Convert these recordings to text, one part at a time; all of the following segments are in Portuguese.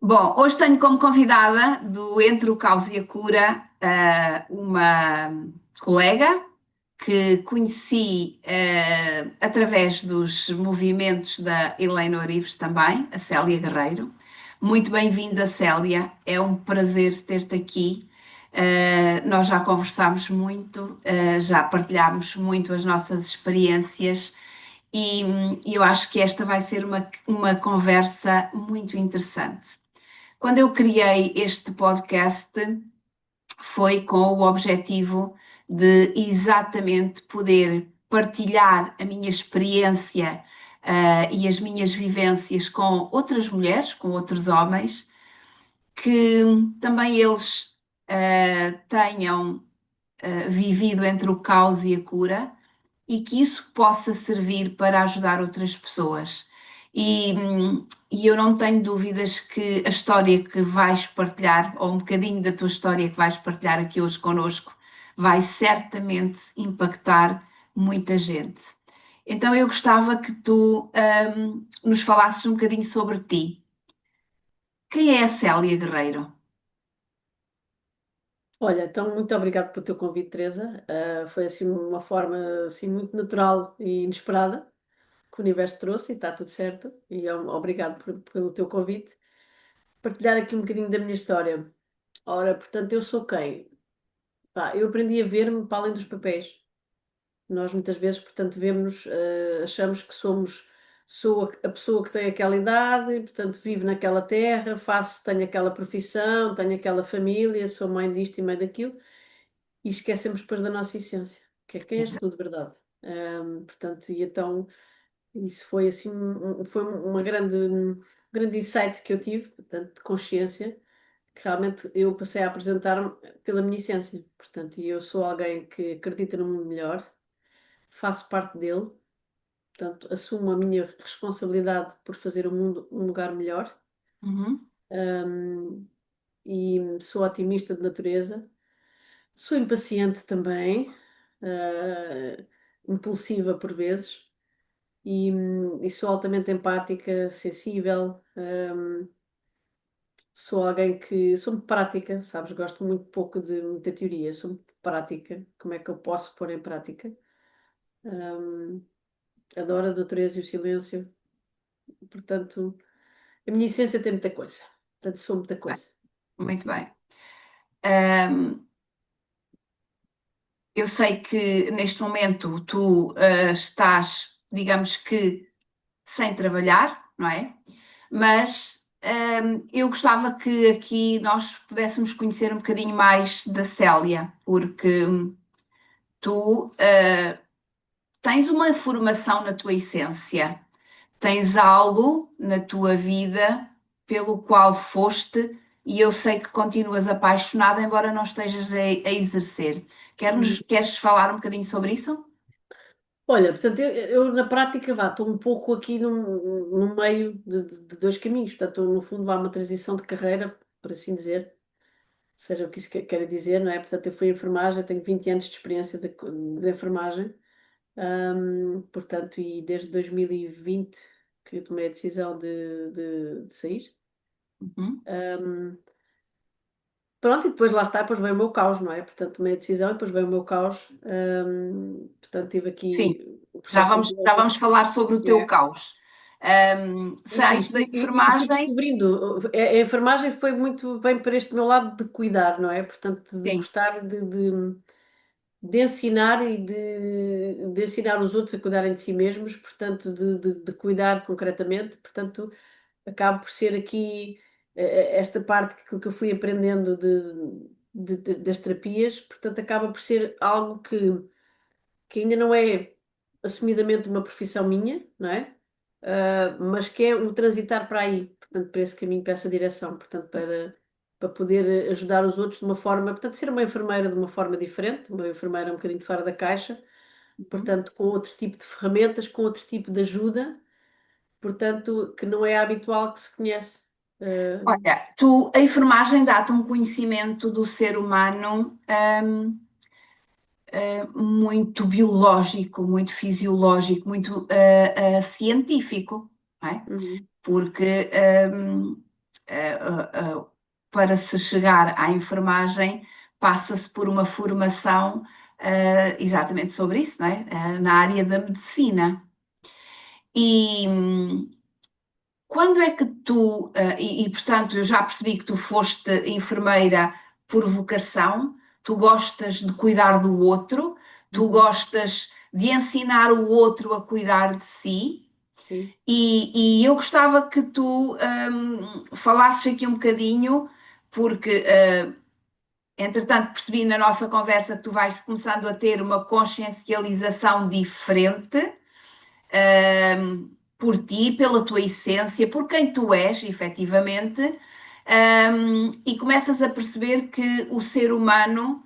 Bom, hoje tenho como convidada do Entre o Caos e a Cura, uma colega que conheci através dos movimentos da Helena Orives também, a Célia Guerreiro. Muito bem-vinda, Célia. É um prazer ter-te aqui. Nós já conversámos muito, já partilhámos muito as nossas experiências e eu acho que esta vai ser uma conversa muito interessante. Quando eu criei este podcast, foi com o objetivo de exatamente poder partilhar a minha experiência, e as minhas vivências com outras mulheres, com outros homens, que também eles tenham vivido entre o caos e a cura e que isso possa servir para ajudar outras pessoas. E eu não tenho dúvidas que a história que vais partilhar, ou um bocadinho da tua história que vais partilhar aqui hoje connosco, vai certamente impactar muita gente. Então eu gostava que tu nos falasses um bocadinho sobre ti. Quem é a Célia Guerreiro? Olha, então muito obrigado pelo teu convite, Teresa. Foi assim uma forma assim muito natural e inesperada que o universo trouxe e está tudo certo. Obrigado pelo teu convite. Partilhar aqui um bocadinho da minha história. Ora, portanto, eu sou quem? Pá, eu aprendi a ver-me para além dos papéis. Nós muitas vezes, portanto, vemos, achamos que sou a pessoa que tem aquela idade, e, portanto, vivo naquela terra, tenho aquela profissão, tenho aquela família, sou mãe disto e mãe daquilo. E esquecemos depois da nossa essência, que é quem és tu de verdade. Portanto, e então isso foi assim foi um grande insight que eu tive, portanto, de consciência, que realmente eu passei a apresentar-me pela minha essência. Portanto, e eu sou alguém que acredita no mundo melhor, faço parte dele, portanto, assumo a minha responsabilidade por fazer o mundo um lugar melhor. Uhum, Ahm, e sou otimista de natureza. Sou impaciente também, impulsiva por vezes, e sou altamente empática, sensível. Sou alguém que sou muito prática, sabes? Gosto muito pouco de muita teoria, sou muito prática. Como é que eu posso pôr em prática? Hum, Adoro a natureza e o silêncio, portanto, a minha essência tem muita coisa, portanto, sou muita bem, coisa. muito bem. Ahm, eu sei que neste momento tu estás, digamos que, sem trabalhar, não é? Mas eu gostava que aqui nós pudéssemos conhecer um bocadinho mais da Célia, porque tu tens uma formação na tua essência, tens algo na tua vida pelo qual foste e eu sei que continuas apaixonada, embora não estejas a exercer. Uhum. Queres falar um bocadinho sobre isso? Olha, portanto, eu na prática estou um pouco aqui no meio de dois caminhos. Portanto, no fundo, há uma transição de carreira, por assim dizer, seja o que isso quer dizer, não é? Portanto, eu fui enfermagem, tenho 20 anos de experiência de enfermagem, portanto, e desde 2020 que eu tomei a decisão de sair. Uhum. Ahm, Pronto, e depois lá está, depois veio o meu caos, não é? Portanto, tomei a decisão e depois veio o meu caos. Portanto, tive Sim, aqui o processo de já mudança. vamos falar sobre o teu É. caos. Sais da E fui enfermagem? descobrindo, a enfermagem foi muito, vem para este meu lado de cuidar, não é? Portanto, de Sim. gostar de ensinar de ensinar os outros a cuidarem de si mesmos, portanto, de cuidar concretamente, portanto, acabo por ser aqui esta parte que eu fui aprendendo das terapias, portanto, acaba por ser algo que ainda não é assumidamente uma profissão minha, não é? Mas que é um transitar para aí, portanto, para esse caminho, para essa direção, portanto, para poder ajudar os outros de uma forma, portanto, ser uma enfermeira de uma forma diferente, uma enfermeira um bocadinho fora da caixa, Uhum. portanto, com outro tipo de ferramentas, com outro tipo de ajuda, portanto, que não é habitual que se conhece. Uh, Olha, a enfermagem dá-te um conhecimento do ser humano, muito biológico, muito fisiológico, muito científico, não é? uhum, Porque para se chegar à enfermagem, passa-se por uma formação exatamente sobre isso, não é? Na área da medicina. E quando é que tu, portanto, eu já percebi que tu foste enfermeira por vocação, tu gostas de cuidar do outro, tu Uhum. gostas de ensinar o outro a cuidar de si. Sim. E eu gostava que tu falasses aqui um bocadinho, porque entretanto percebi na nossa conversa que tu vais começando a ter uma consciencialização diferente por ti, pela tua essência, por quem tu és, efetivamente, e começas a perceber que o ser humano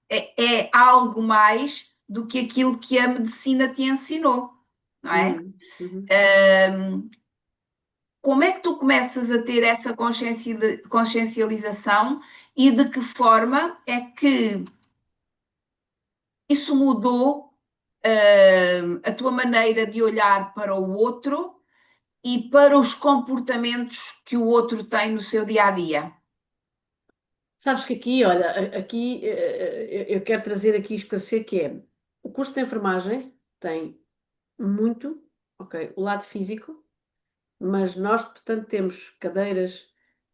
é algo mais do que aquilo que a medicina te ensinou, não é? Uhum. Como é que tu começas a ter essa consciencialização e de que forma é que isso mudou, a tua maneira de olhar para o outro e para os comportamentos que o outro tem no seu dia a dia? Sabes que aqui, olha, aqui eu quero trazer aqui esclarecer que é o curso de enfermagem tem muito, ok, o lado físico, mas nós, portanto, temos cadeiras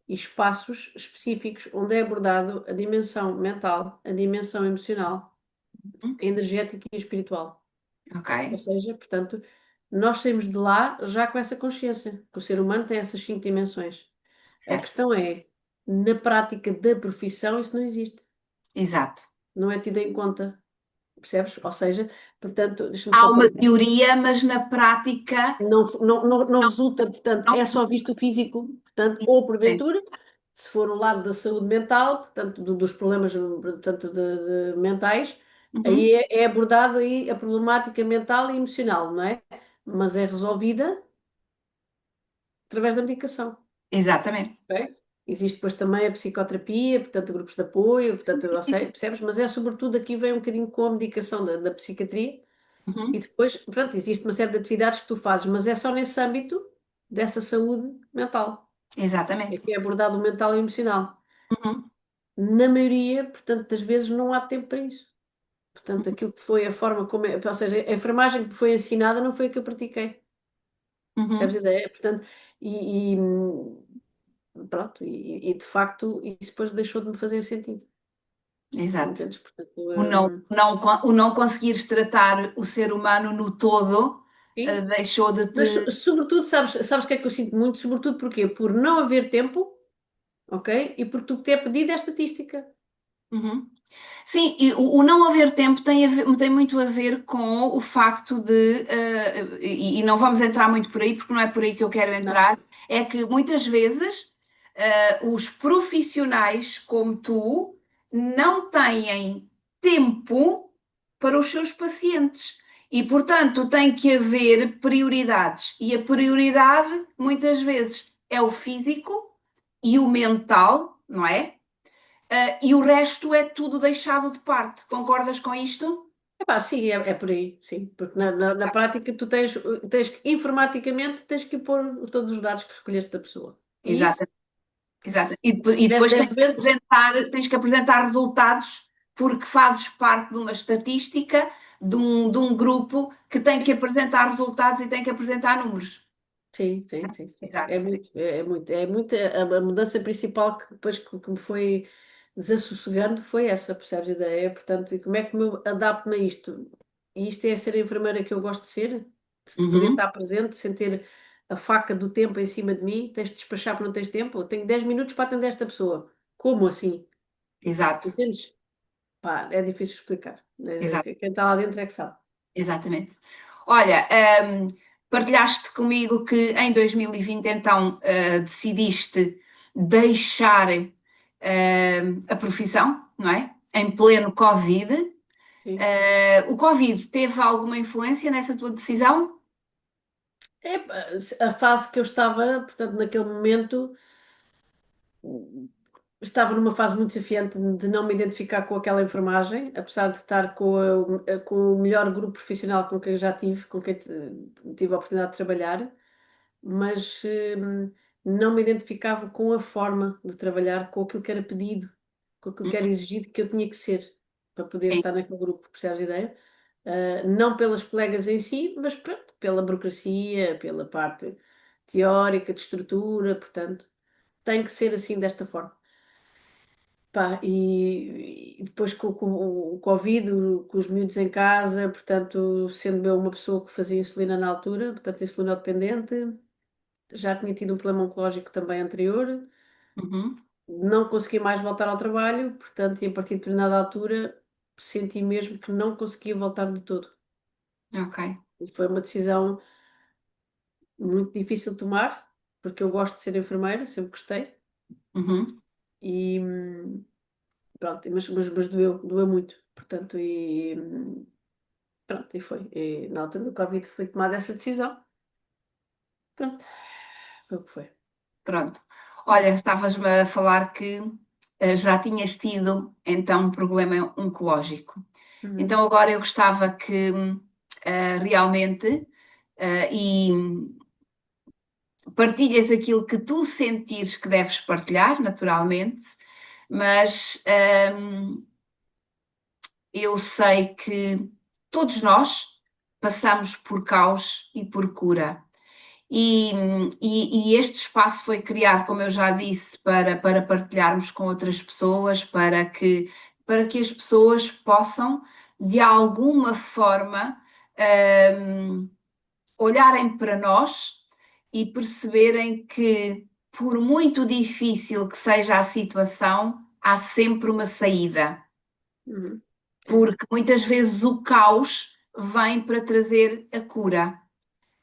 e espaços específicos onde é abordado a dimensão mental, a dimensão emocional, a energética e espiritual. Ok, Ou seja, portanto, nós saímos de lá já com essa consciência, que o ser humano tem essas 5 dimensões. A certo. questão é, na prática da profissão, isso não existe, Exato. não é tido em conta, percebes? Ou seja, portanto, deixa-me Há só uma pôr. teoria, mas na prática Não resulta, portanto, não é só visto o físico, portanto, ou funciona. porventura, se for o lado da saúde mental, portanto, dos problemas, portanto, de mentais, aí Uhum. é abordado aí a problemática mental e emocional, não é? Mas é resolvida através da medicação, Exatamente. ok? Existe depois também a psicoterapia, portanto, grupos de apoio, Sim, portanto, sim, eu sim, sei, sim. percebes? Mas é sobretudo aqui vem um bocadinho com a medicação da psiquiatria. E Uhum. depois, pronto, existe uma série de atividades que tu fazes, mas é só nesse âmbito dessa saúde mental. É Exatamente. que é abordado o mental e o emocional. Uhum. Na maioria, portanto, das vezes não há tempo para isso. Portanto, aquilo que foi a forma como, ou seja, a enfermagem que me foi ensinada não foi a que eu pratiquei. Percebes a Uhum. ideia? Portanto, pronto, e de facto isso depois deixou de me fazer sentido. Exato. Entendes? Portanto, O não conseguires tratar o ser humano no todo, sim. deixou de Mas te. sobretudo, sabes o que é que eu sinto muito? Sobretudo porquê? Por não haver tempo, ok? E por tu ter pedido esta estatística. Uhum. Sim, e o não haver tempo tem muito a ver com o facto de, e não vamos entrar muito por aí, porque não é por aí que eu quero Não. entrar, é que muitas vezes os profissionais como tu não têm tempo para os seus pacientes. E, portanto, tem que haver prioridades. E a prioridade, muitas vezes, é o físico e o mental, não é? E o resto é tudo deixado de parte. Concordas com isto? Epá, sim, é por aí, sim. Porque na prática tu tens que, informaticamente, tens que pôr todos os dados que recolheste da pessoa. E isso, Exato, exato. se E tiveres depois 10 doentes, tens que apresentar resultados porque fazes parte de uma estatística de um grupo que tem que apresentar resultados e tem que apresentar números. sim, sim, sim, sim. Exato. É muito a mudança principal que depois que me foi desassossegando foi essa, percebes a ideia? Portanto, e como é que eu adapto-me a isto? E isto é ser a enfermeira que eu gosto de ser, de poder Uhum. estar presente, sem ter a faca do tempo em cima de mim, tens de despachar porque não tens tempo, eu tenho 10 minutos para atender esta pessoa. Como assim? Exato, Entendes? Pá, é difícil explicar. exato, Quem está lá dentro é que sabe. exatamente. Olha, partilhaste comigo que em 2020 então decidiste deixar a profissão, não é? Em pleno Covid. Sim. O Covid teve alguma influência nessa tua decisão? É, pá, a fase que eu estava, portanto, naquele momento. Estava numa fase muito desafiante de não me identificar com aquela enfermagem, apesar de estar com o melhor grupo profissional com quem eu já tive, com quem tive a oportunidade de trabalhar, mas não me identificava com a forma de trabalhar, com aquilo que era pedido, com aquilo que era Uhum. exigido que eu tinha que ser para poder Sim. estar naquele grupo, percebes a ideia? Não pelas colegas em si, mas pronto, pela burocracia, pela parte teórica, de estrutura, portanto, tem que ser assim desta forma. Pá, e depois com o Covid, com os miúdos em casa, portanto, sendo eu uma pessoa que fazia insulina na altura, portanto, insulina dependente, já tinha tido um problema oncológico também anterior, Uhum. não consegui mais voltar ao trabalho, portanto, e a partir de determinada altura senti mesmo que não conseguia voltar de todo. Ok. E foi uma decisão muito difícil de tomar, porque eu gosto de ser enfermeira, sempre gostei, Uhum. e pronto, mas doeu muito, portanto, pronto, e foi. E na altura do Covid foi tomada essa decisão, pronto, foi o que foi. Pronto. Olha, estavas-me a falar que já tinhas tido então um problema oncológico. Uhum, Então agora eu gostava que realmente e partilhas aquilo que tu sentires que deves partilhar, naturalmente, mas eu sei que todos nós passamos por caos e por cura. E, e este espaço foi criado, como eu já disse, para partilharmos com outras pessoas, para que as pessoas possam, de alguma forma, hum, olharem para nós e perceberem que, por muito difícil que seja a situação, há sempre uma saída, uhum. É. porque muitas vezes o caos vem para trazer a cura.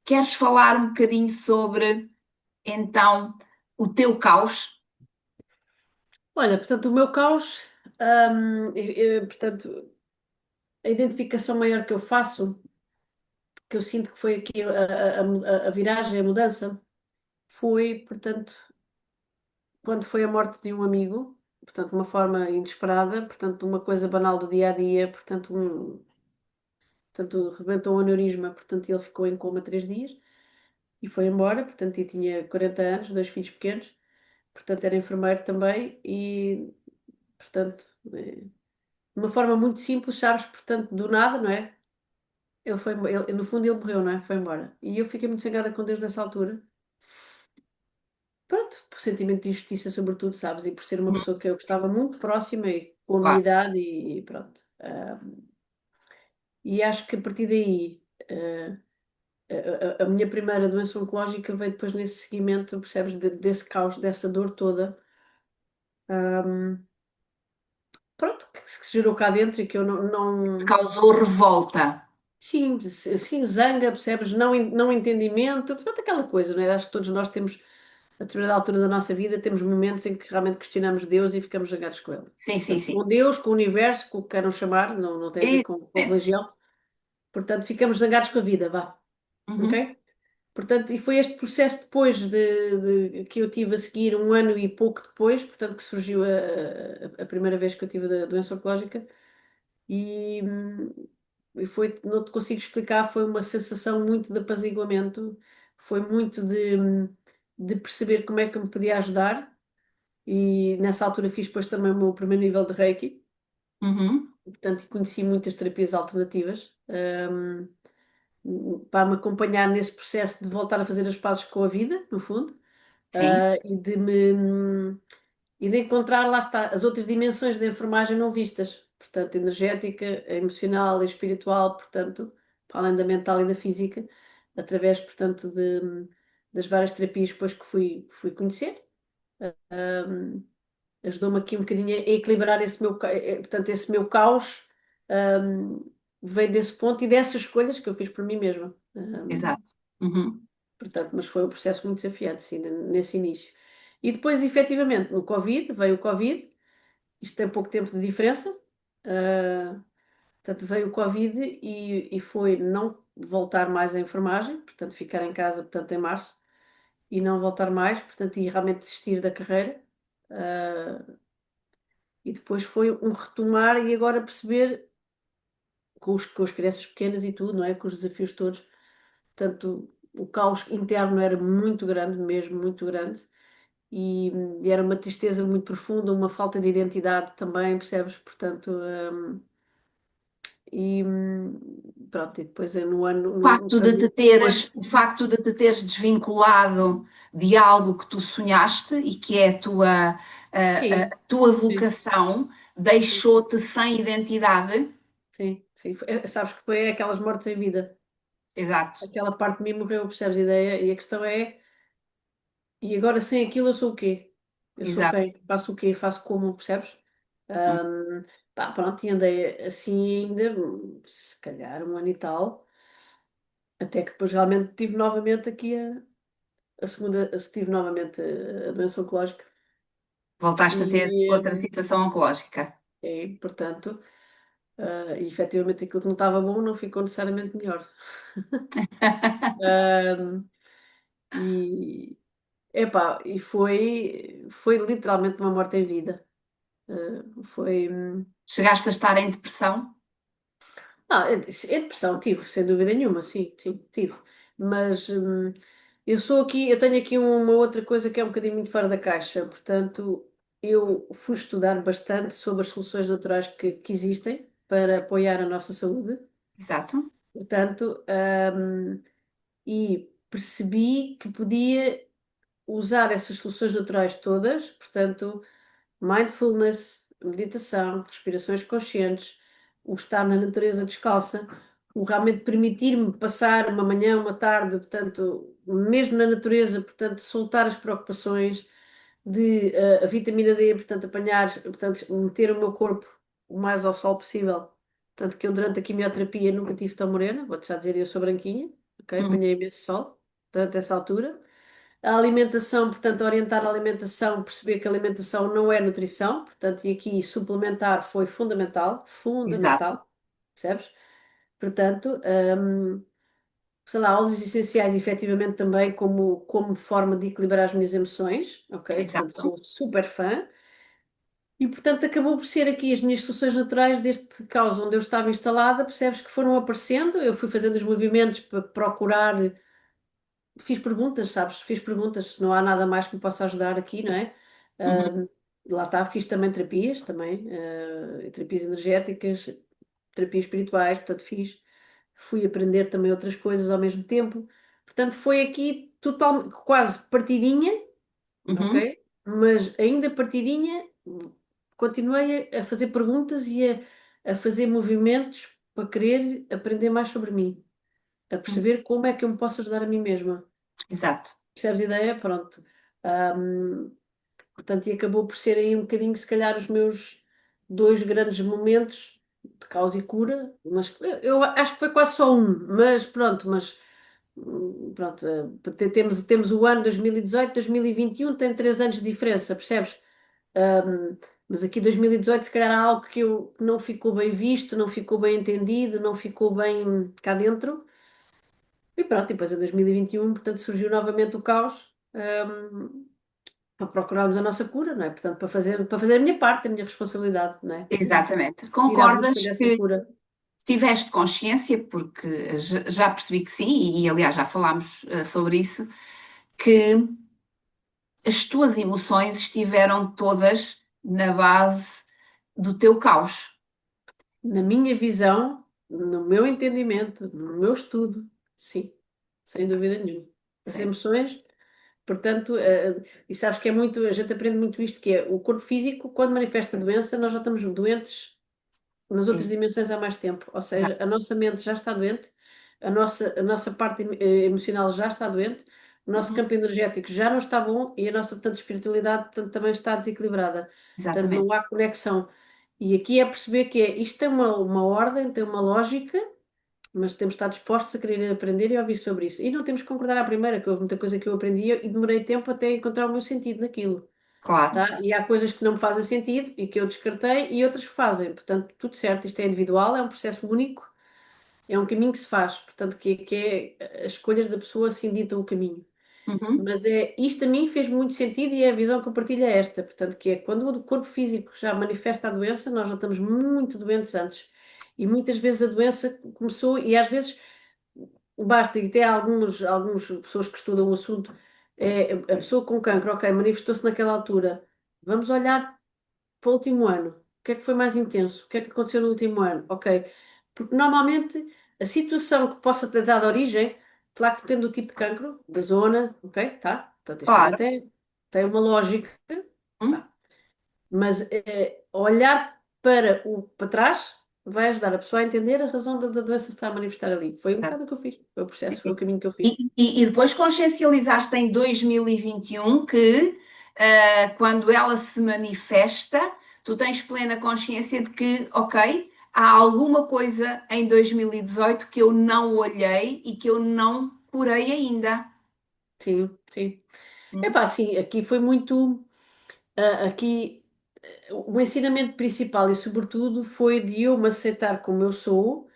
Queres falar um bocadinho sobre, então, o teu caos? Olha, portanto, o meu caos, portanto, a identificação maior que eu faço, que eu sinto que foi aqui a viragem, a mudança, foi, portanto, quando foi a morte de um amigo, portanto, de uma forma inesperada, portanto, uma coisa banal do dia a dia, portanto, portanto, rebentou um aneurisma, portanto, ele ficou em coma 3 dias e foi embora, portanto, e tinha 40 anos, 2 filhos pequenos, portanto, era enfermeiro também e, portanto, de uma forma muito simples, sabes, portanto, do nada, não é? No fundo, ele morreu, não é? Foi embora. E eu fiquei muito zangada com Deus nessa altura. Pronto, por sentimento de injustiça, sobretudo, sabes? E por ser uma Uhum. pessoa que eu gostava muito próxima e com a minha Claro, idade e pronto. E acho que a partir daí, a minha primeira doença oncológica veio depois nesse seguimento, percebes? Desse caos, dessa dor toda. Ahm, Pronto, que se gerou cá dentro e que eu não. causou revolta. Sim, sim, zanga, percebes? Não entendimento, portanto, aquela coisa, não é? Acho que todos nós temos, a determinada altura da nossa vida, temos momentos em que realmente questionamos Deus e ficamos zangados com Ele. Sim, sim, Portanto, sim. com Deus, com o universo, com o que queiram chamar, não tem a ver com Exatamente. religião. Portanto, ficamos zangados com a vida, vá, Uhum. ok? Portanto, e foi este processo depois que eu tive a seguir um ano e pouco depois, portanto, que surgiu a primeira vez que eu tive a doença oncológica e, e foi, não te consigo explicar, foi uma sensação muito de apaziguamento, foi muito de perceber como é que eu me podia ajudar e nessa altura fiz depois também o meu primeiro nível de Reiki, Uhum. portanto, conheci muitas terapias alternativas. Para me acompanhar nesse processo de voltar a fazer as pazes com a vida, no fundo, Sim. e de encontrar, lá está, as outras dimensões da enfermagem não vistas, portanto, energética, emocional e espiritual, portanto, para além da mental e da física, através, portanto, das várias terapias depois que fui conhecer. Hum, Ajudou-me aqui um bocadinho a equilibrar portanto, esse meu caos, veio desse ponto e dessas escolhas que eu fiz por mim mesma. Exato. Uhum. Portanto, mas foi um processo muito desafiante, sim, nesse início. E depois, efetivamente, no Covid, veio o Covid, isto tem pouco tempo de diferença, ah, portanto, veio o Covid e foi não voltar mais à enfermagem, portanto, ficar em casa, portanto, em março, e não voltar mais, portanto, e realmente desistir da carreira. Ah, e depois foi um retomar e agora perceber, com as crianças pequenas e tudo, não é? Com os desafios todos, portanto. o caos interno era muito grande, mesmo muito grande, e, e era uma tristeza muito profunda, uma falta de identidade também, percebes? Portanto, pronto, e depois no ano, O facto de te teres desvinculado de algo que tu sonhaste e que é a sim, tua sim, vocação, sim, deixou-te sem identidade. sim, sim. Sabes que foi aquelas mortes em vida. Exato, Aquela parte de mim morreu, percebes a ideia? E a questão é, e agora sem aquilo eu sou o quê? Eu sou exato. quem? Faço o quê? Faço como, percebes? Ahm, Pá, pronto, e andei assim ainda, se calhar um ano e tal, até que depois realmente tive novamente aqui a segunda, tive novamente a doença oncológica. Voltaste a ter E, outra situação oncológica. portanto, e efetivamente aquilo que não estava bom não ficou necessariamente melhor. Ahm, e, e foi literalmente uma morte em vida. Foi. Chegaste a estar em depressão? É depressão, tive, sem dúvida nenhuma, sim, sim, tive. Mas eu tenho aqui uma outra coisa que é um bocadinho muito fora da caixa. Portanto, eu fui estudar bastante sobre as soluções naturais que existem para apoiar a nossa saúde. Exato, Portanto, e percebi que podia usar essas soluções naturais todas, portanto, mindfulness, meditação, respirações conscientes, o estar na natureza descalça, o realmente permitir-me passar uma manhã, uma tarde, portanto, mesmo na natureza, portanto, soltar as preocupações de a vitamina D, portanto, apanhar, portanto, meter o meu corpo o mais ao sol possível. Tanto que eu durante a quimioterapia nunca tive tão morena, vou-te já dizer, eu sou branquinha, ok? uhum, Apanhei imenso sol durante essa altura. A alimentação, portanto, orientar a alimentação, perceber que a alimentação não é nutrição, portanto, e aqui suplementar foi fundamental, exato, fundamental, percebes? Portanto, sei lá, óleos essenciais, efetivamente, também como forma de equilibrar as minhas emoções, ok? Portanto, exato. sou super fã. E, portanto, acabou por ser aqui as minhas soluções naturais deste caos onde eu estava instalada, percebes que foram aparecendo, eu fui fazendo os movimentos para procurar. Fiz perguntas, sabes? Fiz perguntas, não há nada mais que me possa ajudar aqui, não é? Uhum, Ahm, Lá está, fiz também terapias, também, terapias energéticas, terapias espirituais, portanto fui aprender também outras coisas ao mesmo tempo. Portanto, foi aqui total, quase partidinha, uhum, ok? Mas ainda partidinha, continuei a fazer perguntas e a fazer movimentos para querer aprender mais sobre mim, a uhum, perceber como é que eu me posso ajudar a mim mesma. exato. Percebes a ideia? Pronto. Ahm, Portanto, e acabou por ser aí um bocadinho, se calhar, os meus dois grandes momentos de causa e cura, mas eu acho que foi quase só um, mas pronto, pronto, temos o ano 2018, 2021, tem 3 anos de diferença, percebes? Ahm, mas aqui 2018, se calhar há algo que não ficou bem visto, não ficou bem entendido, não ficou bem cá dentro. E pronto, e depois em 2021, portanto, surgiu novamente o caos. Para procurarmos a nossa cura, não é? Portanto, para fazer a minha parte, a minha responsabilidade, não é? Exatamente. Ir à busca Concordas dessa que cura. tiveste consciência, porque já percebi que sim, e aliás já falámos sobre isso, que as tuas emoções estiveram todas na base do teu caos. Na minha visão, no meu entendimento, no meu estudo, sim, sem dúvida nenhuma. As Sim, emoções, portanto, e sabes que é muito, a gente aprende muito isto, que é o corpo físico, quando manifesta a doença, nós já estamos doentes nas outras é, dimensões há mais tempo. Ou exato. seja, a nossa mente já está doente, a nossa parte emocional já está doente, o nosso Uhum, campo energético já não está bom e a nossa, portanto, espiritualidade, portanto, também está desequilibrada. Portanto, exatamente. não há conexão. E aqui é perceber que isto tem uma ordem, tem uma lógica, mas temos de estar dispostos a querer aprender e ouvir sobre isso. E não temos que concordar à primeira, que houve muita coisa que eu aprendi e demorei tempo até encontrar o meu sentido naquilo. Claro. Tá? E há coisas que não me fazem sentido e que eu descartei e outras que fazem. Portanto, tudo certo, isto é individual, é um processo único, é um caminho que se faz. Portanto, que é as escolhas da pessoa assim ditam o caminho. Uhum, Mas isto a mim fez muito sentido e é a visão que eu partilho é esta. Portanto, que é quando o corpo físico já manifesta a doença, nós já estamos muito doentes antes. E muitas vezes a doença começou, e às vezes basta, e tem algumas pessoas que estudam o assunto, a pessoa com cancro, ok, manifestou-se naquela altura. Vamos olhar para o último ano. O que é que foi mais intenso? O que é que aconteceu no último ano? Ok. Porque normalmente a situação que possa ter dado origem, claro que depende do tipo de cancro, da zona, ok? Tá? Portanto, isto também Claro. tem uma lógica, Hum? tá? Mas olhar para trás vai ajudar a pessoa a entender a razão da doença que está a manifestar ali. Foi um Exato. bocado o que eu fiz. Foi o processo, foi o Sim. caminho que eu fiz. E depois consciencializaste em 2021 que quando ela se manifesta, tu tens plena consciência de que, ok, há alguma coisa em 2018 que eu não olhei e que eu não curei ainda. Sim, sim. Hum? Epá, sim, aqui foi muito. Aqui o ensinamento principal e sobretudo foi de eu me aceitar como eu sou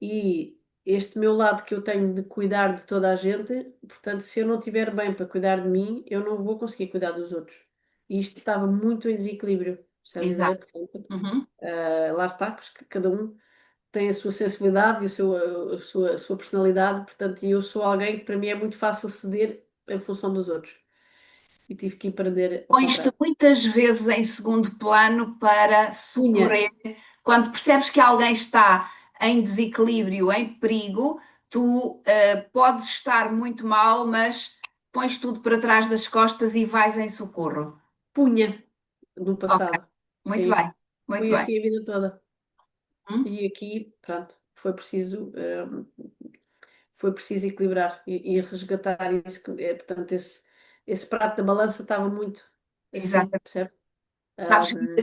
e este meu lado que eu tenho de cuidar de toda a gente, portanto, se eu não estiver bem para cuidar de mim, eu não vou conseguir cuidar dos outros. E isto estava muito em desequilíbrio, percebes a ideia? Exato. Portanto, Uhum. lá está, porque cada um tem a sua sensibilidade e a sua personalidade, portanto, e eu sou alguém que para mim é muito fácil ceder em função dos outros. E tive que aprender ao Pões-te contrário. muitas vezes em segundo plano para Punha. socorrer. Quando percebes que alguém está em desequilíbrio, em perigo, tu podes estar muito mal, mas pões tudo para trás das costas e vais em socorro. Punha no Ok, passado. muito Sim, bem, muito fui bem. assim a vida toda. Hum? E aqui, pronto, foi preciso equilibrar e resgatar isso, portanto, esse prato da balança estava muito assim, Exato. percebe? Sabes que Hum,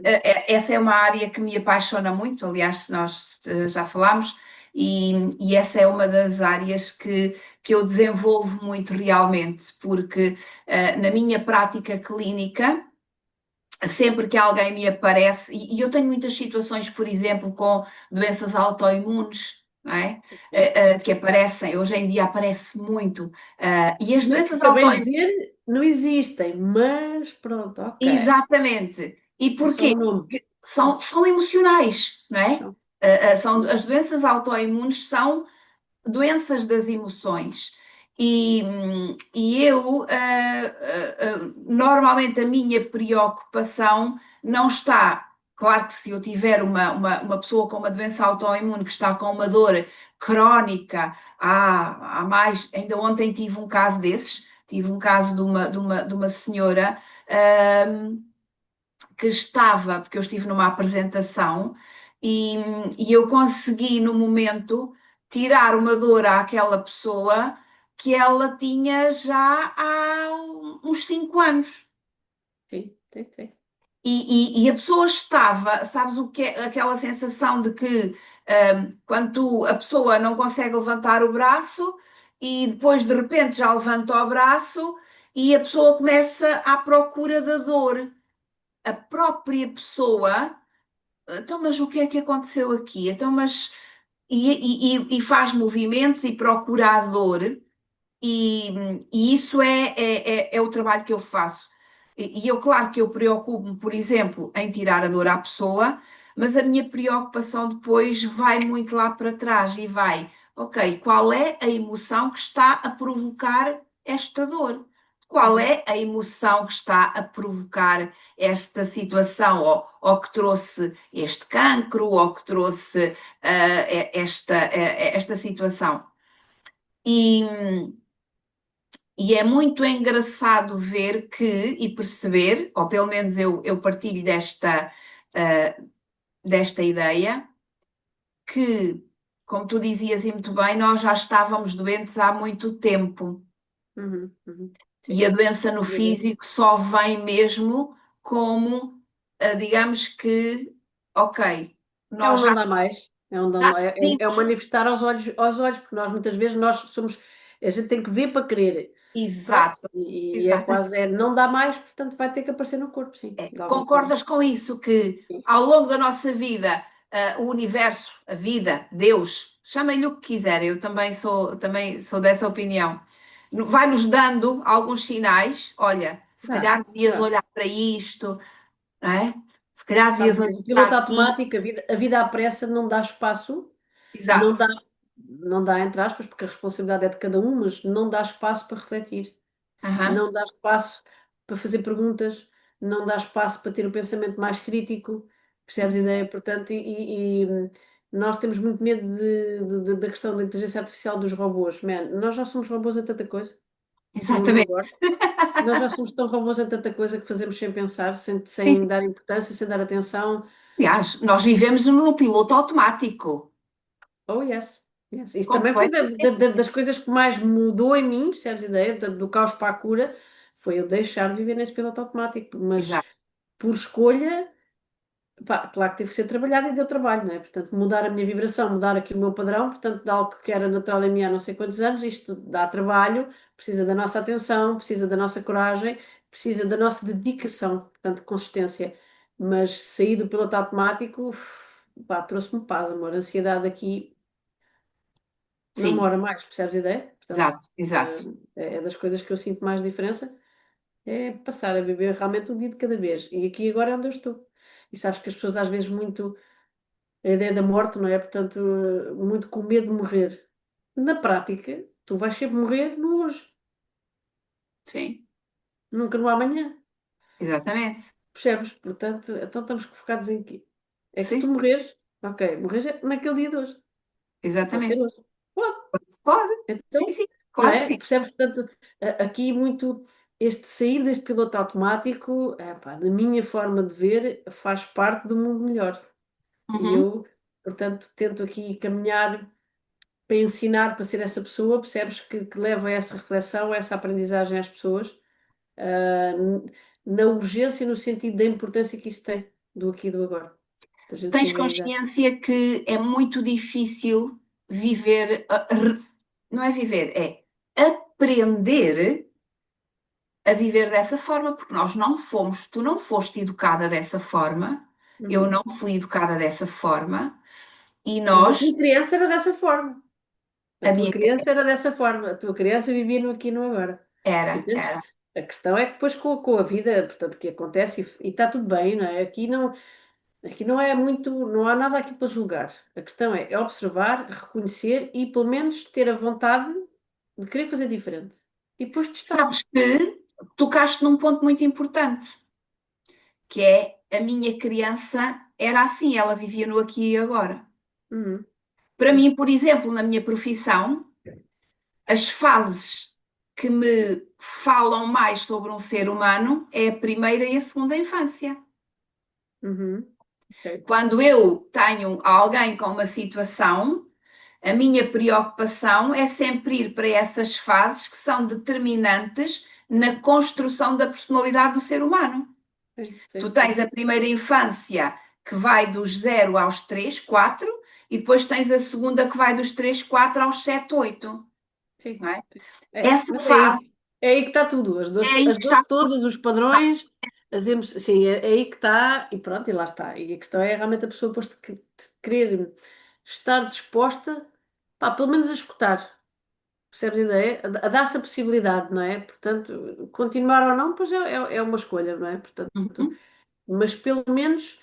essa é uma área que me apaixona muito, aliás, nós já falámos, e essa é uma das áreas que eu desenvolvo muito realmente, porque na minha prática clínica, sempre que alguém me aparece, e eu tenho muitas situações, por exemplo, com doenças autoimunes, não é? ok. Que aparecem, hoje em dia aparece muito, e as Que doenças acabei de autoimunes, dizer, não existem, mas pronto, ok. exatamente. E É só porquê? um nome. Porque são emocionais, não é? Não. As doenças autoimunes são doenças das emoções. E eu, normalmente, a minha preocupação não está. Claro que se eu tiver uma pessoa com uma doença autoimune que está com uma dor crónica, há mais. Ainda ontem tive um caso desses, tive um caso de uma senhora. hum, que estava, porque eu estive numa apresentação e, e eu consegui no momento tirar uma dor àquela pessoa que ela tinha já há uns 5 anos. Sim, sim, sim. E a pessoa estava, sabes o que é aquela sensação de que quando a pessoa não consegue levantar o braço e depois de repente já levanta o braço e a pessoa começa à procura da dor. A própria pessoa. Então, mas o que é que aconteceu aqui? Então, mas. E faz movimentos e procura a dor, e, e isso é o trabalho que eu faço. E eu, claro que eu preocupo-me, por exemplo, em tirar a dor à pessoa, mas a minha preocupação depois vai muito lá para trás e vai, ok, qual é a emoção que está a provocar esta dor? Qual Uhum. é a emoção que está a provocar esta situação, ou que trouxe este cancro, ou que trouxe esta situação? E, e é muito engraçado ver que e perceber, ou pelo menos eu partilho desta ideia, que, como tu dizias e muito bem, nós já estávamos doentes há muito tempo Uhum, uhum. e a Sim, doença no obviamente. físico só vem mesmo como, digamos que, ok, É um nós não já, dá mais. já É um decidimos, manifestar aos olhos, porque nós muitas vezes nós somos, a gente tem que ver para querer. Pronto. exato, E é exato. quase, não dá mais, portanto vai ter que aparecer no corpo, sim, de alguma forma. Concordas com isso, que Sim. ao longo da nossa vida, o universo, a vida, Deus, chamem-lhe o que quiserem, eu também sou dessa opinião, vai-nos dando alguns sinais, olha, se Dá, calhar devias dá. olhar para isto, não é? Se calhar Sabe, devias olhar o para piloto aqui, automático, a vida à pressa não dá espaço, não exato, dá, não dá entre aspas, porque a responsabilidade é de cada um, mas não dá espaço para refletir, Aham, não dá espaço para fazer perguntas, não dá espaço para ter o pensamento mais crítico, percebes a ideia? Portanto, nós temos muito medo da questão da inteligência artificial dos robôs. Man, nós já somos robôs em tanta coisa, no exatamente. agora. Nós já somos tão robôs em tanta coisa que fazemos sem pensar, sem, Sim, sem dar importância, sem dar atenção. aliás, nós vivemos no piloto automático. Oh, yes. Yes. Isso também foi Completamente. das coisas que mais mudou em mim, percebes a ideia? Portanto, do caos para a cura, foi eu deixar de viver nesse piloto automático, mas Exato. por escolha, pá, claro que teve que ser trabalhado e deu trabalho, não é? Portanto, mudar a minha vibração, mudar aqui o meu padrão, portanto, de algo que era natural em mim há não sei quantos anos, isto dá trabalho, precisa da nossa atenção, precisa da nossa coragem, precisa da nossa dedicação, portanto, consistência. Mas sair do piloto automático, pá, trouxe-me paz, amor. A ansiedade aqui não Sim, mora mais, percebes a ideia? Portanto, exato, exato. é das coisas que eu sinto mais diferença, é passar a viver realmente um dia de cada vez. E aqui agora é onde eu estou. E sabes que as pessoas às vezes muito, a ideia da morte, não é? Portanto, muito com medo de morrer. Na prática, tu vais sempre morrer no hoje, Sim, nunca no amanhã, exatamente. percebes? Portanto, então estamos focados em quê? É que se Sim, tu sim, morreres, ok, morres é naquele dia de hoje. Pode ser exatamente. hoje. Pode. Pode. Sim, Então, sim, não claro que é? sim. Percebes? Portanto, aqui muito este sair deste piloto automático, pá, na minha forma de ver, faz parte do mundo melhor. E Uhum. eu, portanto, tento aqui caminhar para ensinar, para ser essa pessoa, percebes? Que leva essa reflexão, essa aprendizagem às pessoas, ah, n- na urgência, no sentido da importância que isso tem, do aqui e do agora, da gente se Tens enraizar. consciência que é muito difícil viver, não é viver, é aprender a viver dessa forma, porque nós não fomos, tu não foste educada dessa forma, eu Uhum. não fui educada dessa forma, e Mas a nós, tua criança era dessa forma. A a tua minha criança era dessa forma. A tua criança vivia no aqui e no agora. Entendes? era. A questão é que depois com a vida, portanto, que acontece e está tudo bem, não é? Aqui não é muito, não há nada aqui para julgar. A questão é observar, reconhecer e pelo menos ter a vontade de querer fazer diferente. E depois testar. Sabes que tocaste num ponto muito importante, que é a minha criança era assim, ela vivia no aqui e agora. Uhum. Para Sim. mim, por exemplo, na minha profissão, as fases que me falam mais sobre um ser humano é a primeira e a segunda infância. Uhum. Ok. Quando eu tenho alguém com uma situação, a minha preocupação é sempre ir para essas fases que são determinantes na construção da personalidade do ser humano. Sim, Tu sim, tens sim. a primeira infância que vai dos 0 aos 3, 4, e depois tens a segunda que vai dos 3, 4 aos 7, 8, Sim. não é? Essa Mas fase é aí que está tudo, é aí as que está. dores todas, os padrões, sim, é aí que está, e pronto, e lá está. E a questão é realmente a pessoa depois de querer estar disposta, pá, pelo menos a escutar, percebes a ideia? A dar-se a possibilidade, não é? Portanto, continuar ou não, pois é uma escolha, não é? Portanto, Uhum, mas pelo menos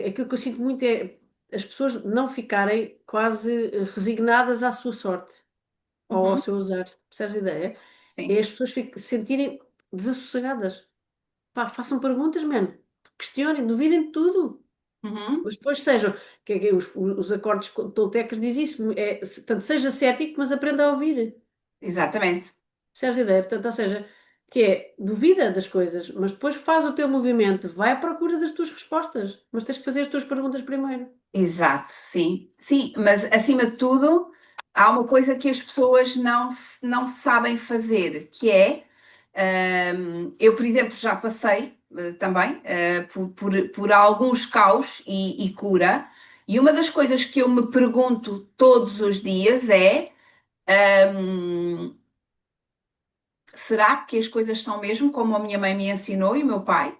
aquilo que eu sinto muito é as pessoas não ficarem quase resignadas à sua sorte ou ao uhum, seu azar, percebes a ideia? É sim. as pessoas se sentirem desassossegadas. Pá, façam perguntas, mano. Questionem, duvidem de tudo. Uhum, Mas depois sejam, que os acordes toltecas diz isso, portanto, seja cético, mas aprenda a ouvir. exatamente. Percebes a ideia? Portanto, ou seja, que é, duvida das coisas, mas depois faz o teu movimento, vai à procura das tuas respostas, mas tens que fazer as tuas perguntas primeiro. Exato, sim. Sim, mas acima de tudo, há uma coisa que as pessoas não sabem fazer, que é, eu, por exemplo, já passei também por alguns caos e cura, e uma das coisas que eu me pergunto todos os dias é, hum, será que as coisas são mesmo como a minha mãe me ensinou e o meu pai?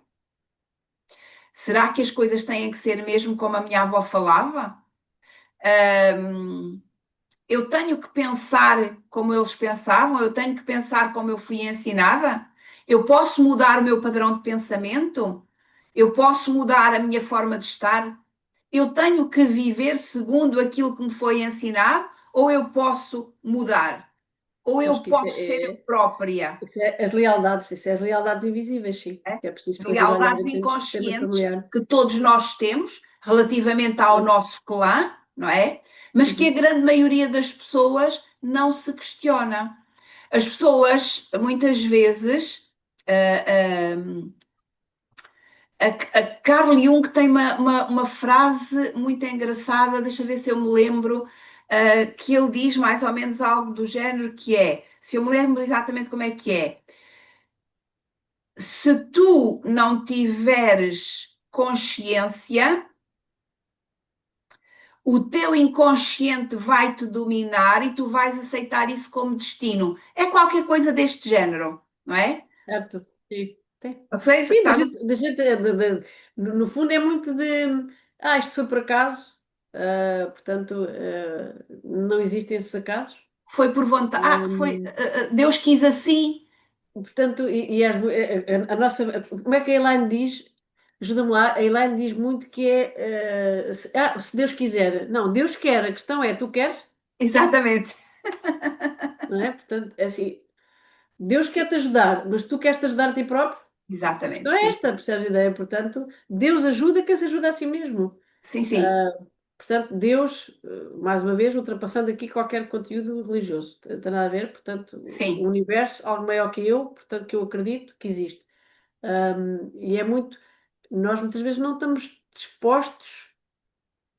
Será que as coisas têm que ser mesmo como a minha avó falava? Hum, eu tenho que pensar como eles pensavam, eu tenho que pensar como eu fui ensinada. Eu posso mudar o meu padrão de pensamento, eu posso mudar a minha forma de estar. Eu tenho que viver segundo aquilo que me foi ensinado, ou eu posso mudar, ou Acho eu que isso posso ser eu própria. isso é as lealdades, isso é as lealdades invisíveis, sim. É? Que é preciso depois ir olhar Lealdades em termos de sistema inconscientes familiar. que todos nós temos relativamente ao Sim. nosso clã, não é? Mas que a Uhum. grande maioria das pessoas não se questiona. As pessoas, muitas vezes, ah, a Carl Jung tem uma frase muito engraçada, deixa eu ver se eu me lembro, que ele diz mais ou menos algo do género que é, se eu me lembro exatamente como é que é, se tu não tiveres consciência, o teu inconsciente vai te dominar e tu vais aceitar isso como destino. É qualquer coisa deste género, não é? Certo? Sim. Sim. Não sei se Sim, estás a... no fundo é muito de isto foi por acaso, portanto, não existem esses acasos. Foi por vontade. Foi. Hum, Deus quis assim. Portanto, a nossa. Como é que a Elaine diz? Ajuda-me lá. A Elaine diz muito que é. Se Deus quiser. Não, Deus quer. A questão é: tu queres? Exatamente. Não é? Portanto, é assim. Deus quer te ajudar, mas tu queres te ajudar a ti próprio? A questão Exatamente. é Sim, esta, percebes a ideia? Portanto, Deus ajuda quem se ajuda a si mesmo. sim, sim. Ah, portanto, Deus, mais uma vez, ultrapassando aqui qualquer conteúdo religioso, não tem nada a ver. Portanto, o Sim. universo, algo maior que eu, portanto, que eu acredito que existe. E é muito. Nós muitas vezes não estamos dispostos.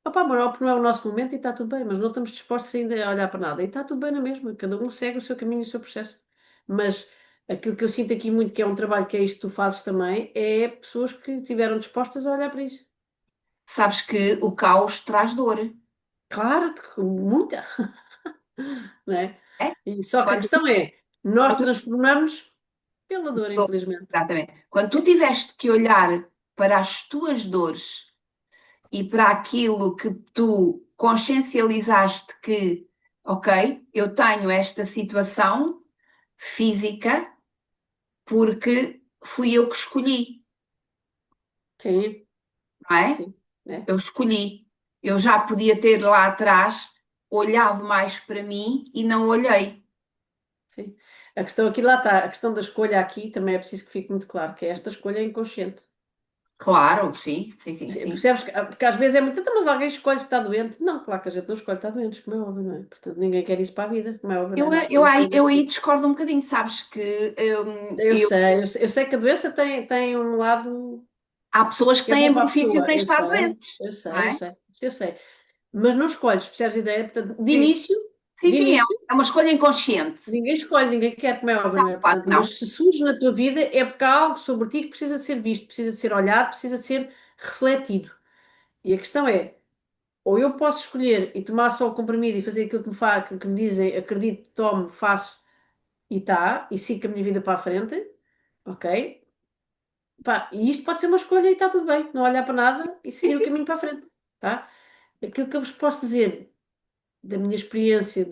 Opá, moral, porque não é o nosso momento e está tudo bem, mas não estamos dispostos ainda a olhar para nada. E está tudo bem na mesma, cada um segue o seu caminho e o seu processo. Mas aquilo que eu sinto aqui muito, que é um trabalho que é isto que tu fazes também, é pessoas que estiveram dispostas a olhar para isso. Sabes que o caos traz dor. Claro, muita, não é? É? E só que a Quando, questão é, nós quando transformamos pela dor, tu, infelizmente. exatamente. Quando tu tiveste que olhar para as tuas dores e para aquilo que tu consciencializaste que, ok, eu tenho esta situação física porque fui eu que escolhi, Sim, não é? sim, é, Eu escolhi. Eu já podia ter lá atrás olhado mais para mim e não olhei. sim. A questão aqui lá está, a questão da escolha aqui também é preciso que fique muito claro, que esta escolha é inconsciente. Claro, sim, sim, sim, Sim, sim. percebes? Porque às vezes é muito, "Então, mas alguém escolhe que está doente. Não, claro que a gente não escolhe estar doente, como é óbvio, não é? Portanto, ninguém quer isso para a vida, como é óbvio, não Eu, é? Nós eu, temos aí- todos eu aí aqui. discordo um bocadinho, sabes que Eu sei que a doença tem um lado há pessoas que que é bom têm para a benefício pessoa. sem estar doentes, não Eu é? sei, eu sei. Mas não escolhes, percebes a ideia? Portanto, Sim, sim, de sim, é início, é uma escolha inconsciente. ninguém escolhe, ninguém quer, como é óbvio, Não, não é? claro Portanto, que não. mas se surge na tua vida é porque há algo sobre ti que precisa de ser visto, precisa de ser olhado, precisa de ser refletido. E a questão é. Ou eu posso escolher e tomar só o comprimido e fazer aquilo que me dizem, acredito, tomo, faço e sigo com a minha vida para a frente, ok? Pá, e isto pode ser uma escolha e está tudo bem, não olhar para nada e Sim, seguir o sim. caminho para a frente, tá? Aquilo que eu vos posso dizer da minha experiência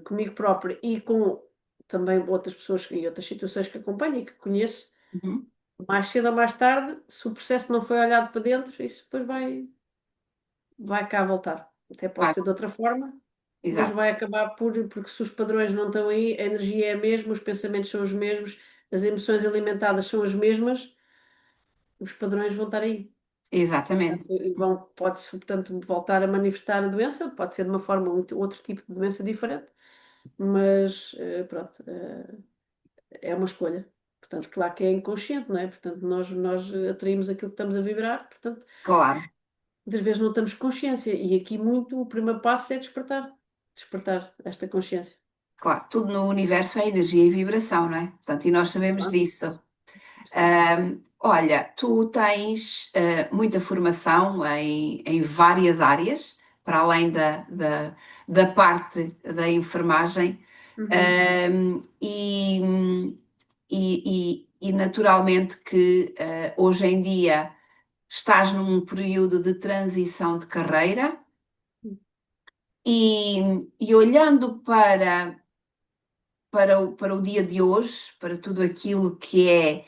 comigo própria e com também outras pessoas e outras situações que acompanho e que conheço, Uhum. mais cedo ou mais tarde, se o processo não foi olhado para dentro, isso depois vai cá voltar. Até pode Vai, ser de outra forma, mas exato, vai acabar porque se os padrões não estão aí, a energia é a mesma, os pensamentos são os mesmos, as emoções alimentadas são as mesmas, os padrões vão estar aí. exatamente, Portanto, pode-se, portanto, voltar a manifestar a doença, pode ser de uma forma, outro tipo de doença diferente, mas pronto, é uma escolha. Portanto, claro que é inconsciente, não é? Portanto, nós atraímos aquilo que estamos a vibrar, portanto, claro, muitas vezes não temos consciência e aqui muito o primeiro passo é despertar esta consciência. claro. Tudo no universo é energia e vibração, não é? Portanto, e nós sabemos Claro. disso. Sim. Olha, tu tens muita formação em várias áreas, para além da parte da enfermagem, Uhum. e naturalmente que hoje em dia estás num período de transição de carreira e olhando para o dia de hoje, para tudo aquilo que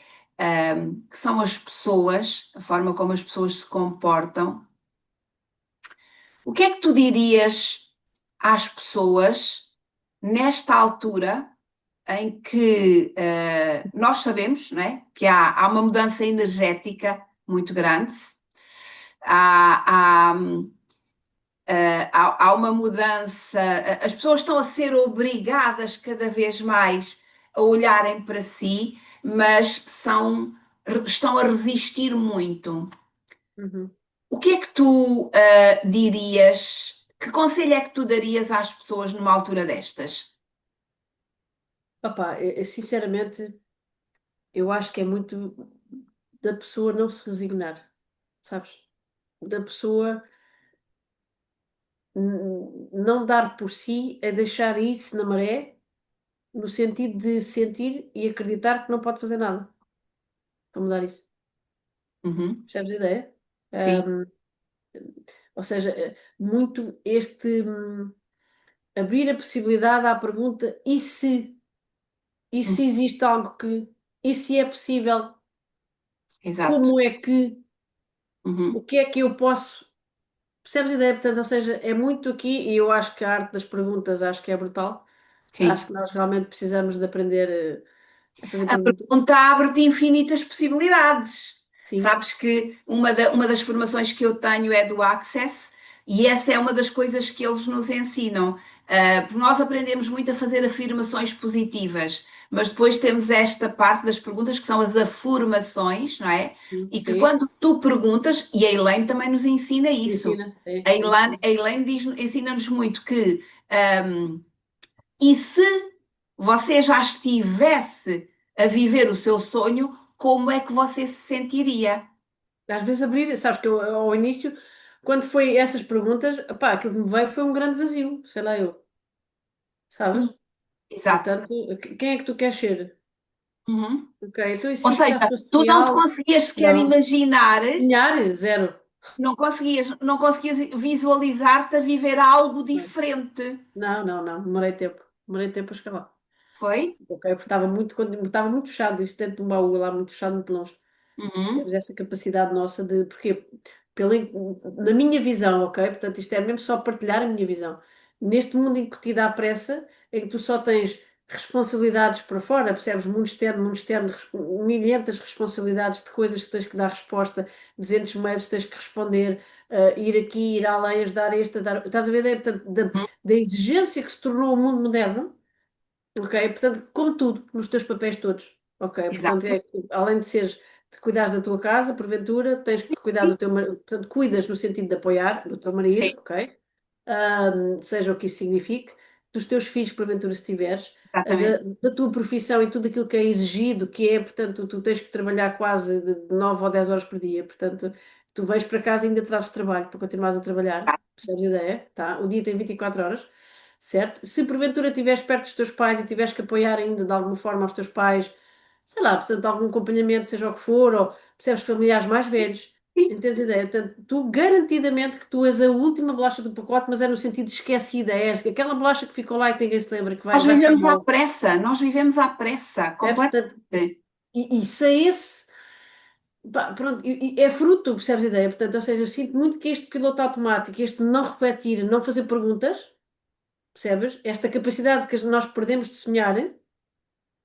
são as pessoas, a forma como as pessoas se comportam, o que é que tu dirias às pessoas nesta altura em que nós sabemos, não é, que há uma mudança energética muito grande, há, há, há uma mudança, as pessoas estão a ser obrigadas cada vez mais a olharem para si, mas estão a resistir muito. Uhum. O que é que tu dirias? Que conselho é que tu darias às pessoas numa altura destas? Opa, sinceramente, eu acho que é muito da pessoa não se resignar, sabes? Da pessoa não dar por si, a deixar isso na maré, no sentido de sentir e acreditar que não pode fazer nada para mudar isso. Uhum, Percebes a ideia? sim, Ahm, ou seja, muito abrir a possibilidade à pergunta: e se? E uhum, se existe algo que? E se é possível? exato. Como é que? O Uhum, que é que eu posso? Percebes a ideia? Portanto, ou seja, é muito aqui, e eu acho que a arte das perguntas acho que é brutal. Acho sim. que nós realmente precisamos de aprender a fazer A perguntas. pergunta abre-te infinitas possibilidades. Sim, Sabes que uma das formações que eu tenho é do Access e essa é uma das coisas que eles nos ensinam. Porque nós aprendemos muito a fazer afirmações positivas, mas depois temos esta parte das perguntas que são as afirmações, não é? sim, E que sim. quando tu perguntas, e a Elaine também nos ensina isso. Ensina, sim, A sim, Elaine, sim. a Elaine ensina-nos muito que e se você já estivesse a viver o seu sonho, como é que você se sentiria? Às vezes abrir, sabes que eu, ao início, quando foi essas perguntas, pá, aquilo que me veio foi um grande vazio, sei lá eu, sabes? Hum, Exato. Portanto, quem é que tu queres ser? Uhum. Ok, então e Ou se isso já seja, fosse tu não te real? conseguias sequer Não. imaginar, Sonhar? Zero. não conseguias visualizar-te a viver algo Não, diferente. não, não, não. Demorei tempo. Demorei tempo a chegar lá. Foi? Ok, porque estava muito fechado, isto dentro de um baú lá, muito fechado, muito longe. Uhum. Temos essa capacidade nossa de, porque pela, na minha visão, ok? Portanto, isto é mesmo só partilhar a minha visão. Neste mundo incutido à pressa, em que tu só tens responsabilidades para fora, percebes? Mundo externo, milhentas responsabilidades de coisas que tens que dar resposta, 200 mails que tens que responder, ir aqui, ir além, ajudar este, a dar. Estás a ver a ideia, portanto, Uhum. da exigência que se tornou o mundo moderno? Ok? Portanto, como tudo, nos teus papéis todos. Ok? Portanto, Exato. além de seres, de cuidares da tua casa, porventura, tens que cuidar Sim, do teu marido. Portanto, cuidas no sentido de apoiar do teu sim, marido, ok? Seja o que isso signifique, dos teus filhos, porventura, se tiveres, exatamente. da tua profissão e tudo aquilo que é exigido, que é, portanto, tu tens que trabalhar quase de 9 ou 10 horas por dia. Portanto, tu vais para casa e ainda trazes trabalho para continuares a trabalhar. Percebes a ideia? Tá? O dia tem 24 horas. Certo? Se porventura estiveres perto dos teus pais e tiveres que apoiar ainda de alguma forma aos teus pais, sei lá, portanto, algum acompanhamento, seja o que for, ou percebes familiares mais velhos, Sim. entendes a ideia? Portanto, tu garantidamente que tu és a última bolacha do pacote, mas é no sentido de esquecida, é aquela bolacha que ficou lá e que ninguém se lembra que Nós vai ficar vivemos à mal. pressa, nós vivemos à pressa, Percebes? Portanto, completamente. e se é esse, pá, pronto, e é fruto, percebes a ideia? Portanto, ou seja, eu sinto muito que este piloto automático, este não refletir, não fazer perguntas, percebes? Esta capacidade que nós perdemos de sonhar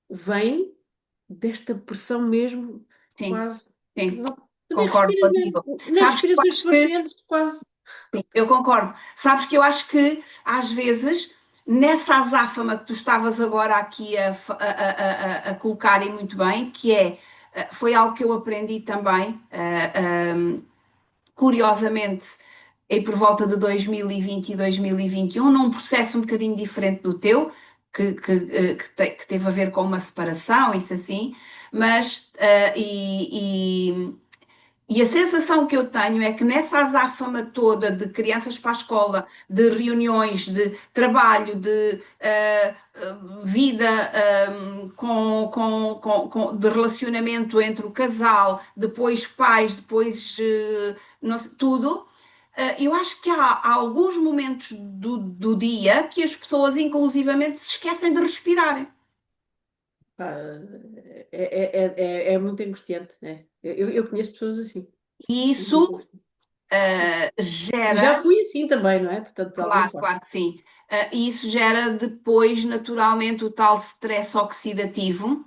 vem desta pressão mesmo, Sim, quase, que sim, não, tu nem concordo respiras mesmo, contigo. nem Sabes que respiras eu os acho que esforços, quase. sim, eu concordo. Sabes que eu acho que, às vezes, nessa azáfama que tu estavas agora aqui a colocar e muito bem, que é, foi algo que eu aprendi também, curiosamente, aí por volta de 2020 e 2021, num processo um bocadinho diferente do teu, que teve a ver com uma separação, isso assim, mas, e a sensação que eu tenho é que nessa azáfama toda de crianças para a escola, de reuniões, de trabalho, de vida de relacionamento entre o casal, depois pais, depois não sei, tudo, eu acho que há alguns momentos do dia que as pessoas, inclusivamente, se esquecem de respirar. Pá, é muito angustiante, né? Eu conheço pessoas assim, E muito isso angustiante. E gera. já fui assim também, não é? Portanto, de alguma Claro, forma. claro que sim. e isso gera depois, naturalmente, o tal stress oxidativo,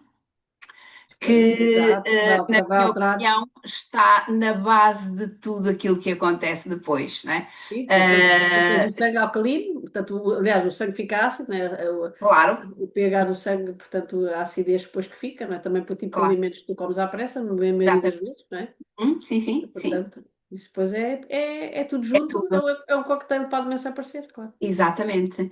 Pois, que, exato, na vai minha alterar. opinião, está na base de tudo aquilo que acontece depois, não é? Sim, tu tens o Eh, sangue alcalino, portanto, aliás, o sangue fica ácido, né? claro, O pH do sangue, portanto, a acidez depois que fica, não é? Também para o tipo de claro, alimentos que tu comes à pressa, na maioria das exatamente. vezes, não é? Sim, sim, sim, Portanto, isso depois é tudo é junto, tudo, é um coquetel para a doença aparecer, claro. exatamente.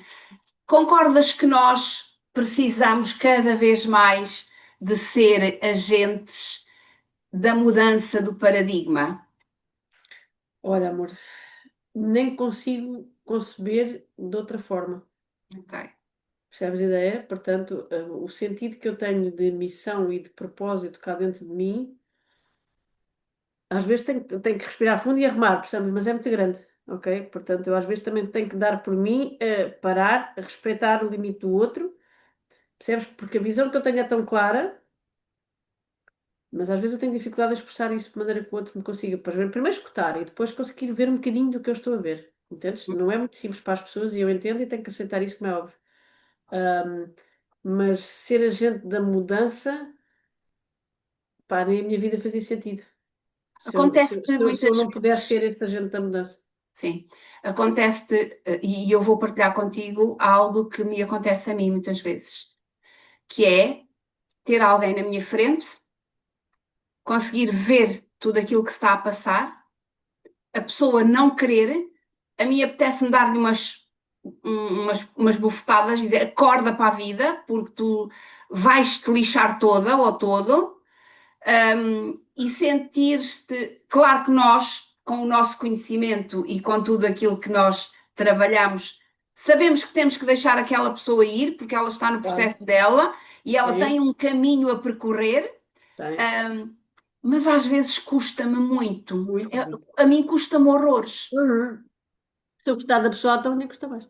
Concordas que nós precisamos cada vez mais de ser agentes da mudança do paradigma? Olha, amor, nem consigo conceber de outra forma. Ok. Percebes a ideia? Portanto, o sentido que eu tenho de missão e de propósito cá dentro de mim, às vezes tenho que respirar fundo e arrumar, percebes? Mas é muito grande, ok? Portanto, eu às vezes também tenho que dar por mim, parar, respeitar o limite do outro, percebes? Porque a visão que eu tenho é tão clara, mas às vezes eu tenho dificuldade em expressar isso de maneira que o outro me consiga primeiro escutar e depois conseguir ver um bocadinho do que eu estou a ver, entendes? Não é muito simples para as pessoas e eu entendo e tenho que aceitar isso como é óbvio. Ahm, mas ser agente da mudança, pá, nem a minha vida fazia sentido. Acontece Se eu muitas não pudesse vezes, ser esse agente da mudança. sim, acontece, e eu vou partilhar contigo algo que me acontece a mim muitas vezes, que é ter alguém na minha frente, conseguir ver tudo aquilo que se está a passar, a pessoa não querer, a mim apetece-me dar-lhe umas bufetadas e dizer acorda para a vida, porque tu vais-te lixar toda ou todo, e sentir-te, claro que nós, com o nosso conhecimento e com tudo aquilo que nós trabalhamos, sabemos que temos que deixar aquela pessoa ir, porque ela está no Claro. processo dela e ela tem Sim, um caminho a percorrer, tem. mas às vezes custa-me muito. Muito, muito. A mim custa-me horrores. Uhum. Se eu gostar da pessoa, então nem custa mais.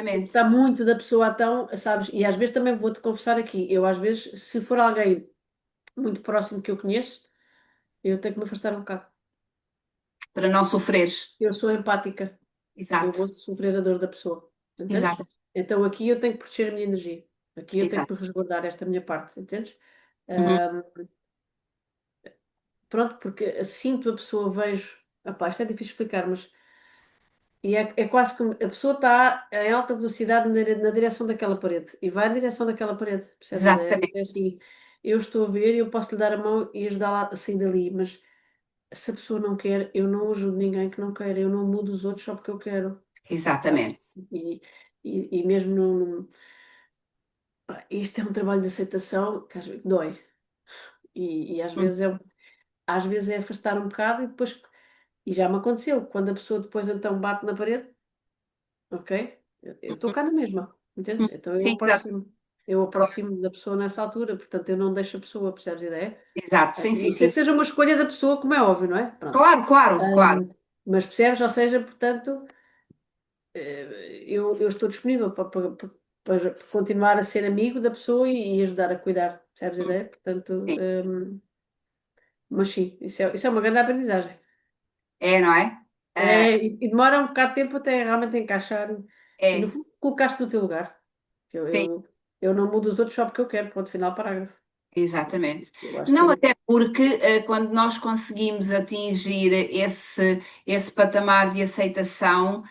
Se eu Exatamente. gostar muito da pessoa, então, sabes? E às vezes também vou-te confessar aqui. Eu, às vezes, se for alguém muito próximo que eu conheço, eu tenho que me afastar um bocado. Para não sofreres. Eu sou empática. Eu Exato, vou sofrer a dor da pessoa. Entendes? exato, Então aqui eu tenho que proteger a minha energia. Aqui eu tenho exato. que resguardar esta minha parte. Entendes? Uhum. Pronto, porque sinto a pessoa, vejo. Epá, isto é difícil de explicar, mas. E é quase como a pessoa está em alta velocidade na direção daquela parede e vai na direção daquela parede, percebes a ideia? Exatamente, É assim, eu estou a ver, eu posso lhe dar a mão e ajudá-la a sair dali, mas se a pessoa não quer, eu não ajudo ninguém que não queira, eu não mudo os outros só porque eu quero, sabes? exatamente. E mesmo pá, isto é um trabalho de aceitação que às vezes dói e Hum, às vezes é afastar um bocado e depois, e já me aconteceu, quando a pessoa depois então bate na parede. Ok? Eu estou uhum, cá na mesma, uhum. entendes? Então Sim, exato. eu Claro. aproximo da pessoa nessa altura, portanto eu não deixo a pessoa, percebes a ideia? Exato, A sim, não sim, ser sim. que seja uma escolha da pessoa, como é óbvio, não é? Pronto. Claro, claro, claro. Mas percebes? Ou seja, portanto, eu estou disponível para continuar a ser amigo da pessoa e ajudar a cuidar, percebes a Hum, ideia? Portanto, sim. mas sim, isso é uma grande aprendizagem. É, não é? Ah, E demora um bocado de tempo até realmente encaixar e no é, fundo colocaste no teu lugar. Eu, sim. eu, eu não mudo os outros só porque eu quero, ponto final, parágrafo. Exatamente. Eu acho Não, que até porque quando nós conseguimos atingir esse patamar de aceitação,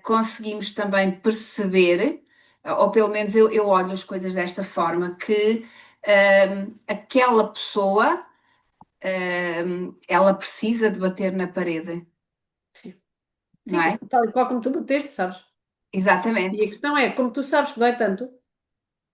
conseguimos também perceber, ou pelo menos eu olho as coisas desta forma, que aquela pessoa, ela precisa de bater na parede, sim, não sim, é? tal e qual como tu bateste, sabes? E a Exatamente. questão é, como tu sabes que dói tanto,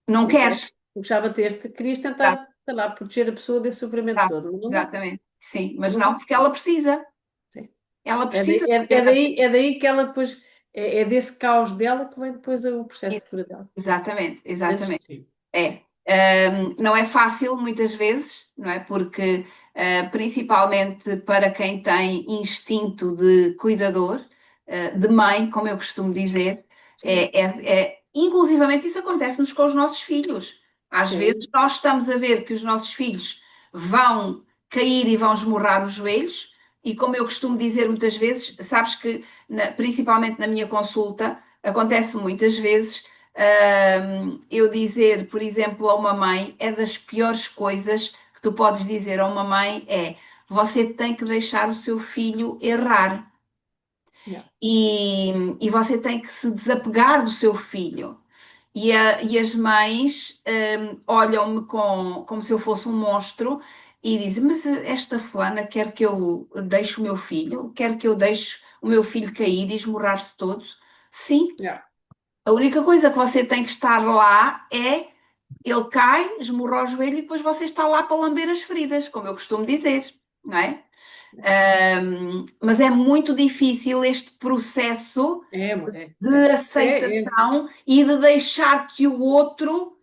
Não ok? queres? Porque já bateste, querias Exato, tentar, sei lá, proteger a pessoa desse sofrimento exato, todo, mas não dá, exatamente. Sim, mas não não, dá. porque ela precisa. Sim. Ela precisa de bater na É daí que ela depois, é desse caos dela que vem depois o processo parede. de cura dela. Exatamente, Entendes? exatamente. Sim. É. Não é fácil muitas vezes, não é? Porque, principalmente para quem tem instinto de cuidador, de mãe, como eu costumo dizer, Sim, inclusivamente isso acontece-nos com os nossos filhos. Às vezes sim, nós estamos a ver que os nossos filhos vão cair e vão esmurrar os joelhos, e como eu costumo dizer muitas vezes, sabes que, principalmente na minha consulta, acontece muitas vezes, eu dizer, por exemplo, a uma mãe, é das piores coisas que tu podes dizer a uma mãe é: você tem que deixar o seu filho errar Yeah. e você tem que se desapegar do seu filho. E as mães olham-me como se eu fosse um monstro e dizem: Mas esta fulana quer que eu deixe o meu filho? Quer que eu deixe o meu filho cair e esmurrar-se todo? Sim, Yeah. a única coisa que você tem que estar lá é ele cai, esmurra o joelho e depois você está lá para lamber as feridas, como eu costumo dizer, não é? Mas é muito difícil este processo de É. aceitação e de deixar que o outro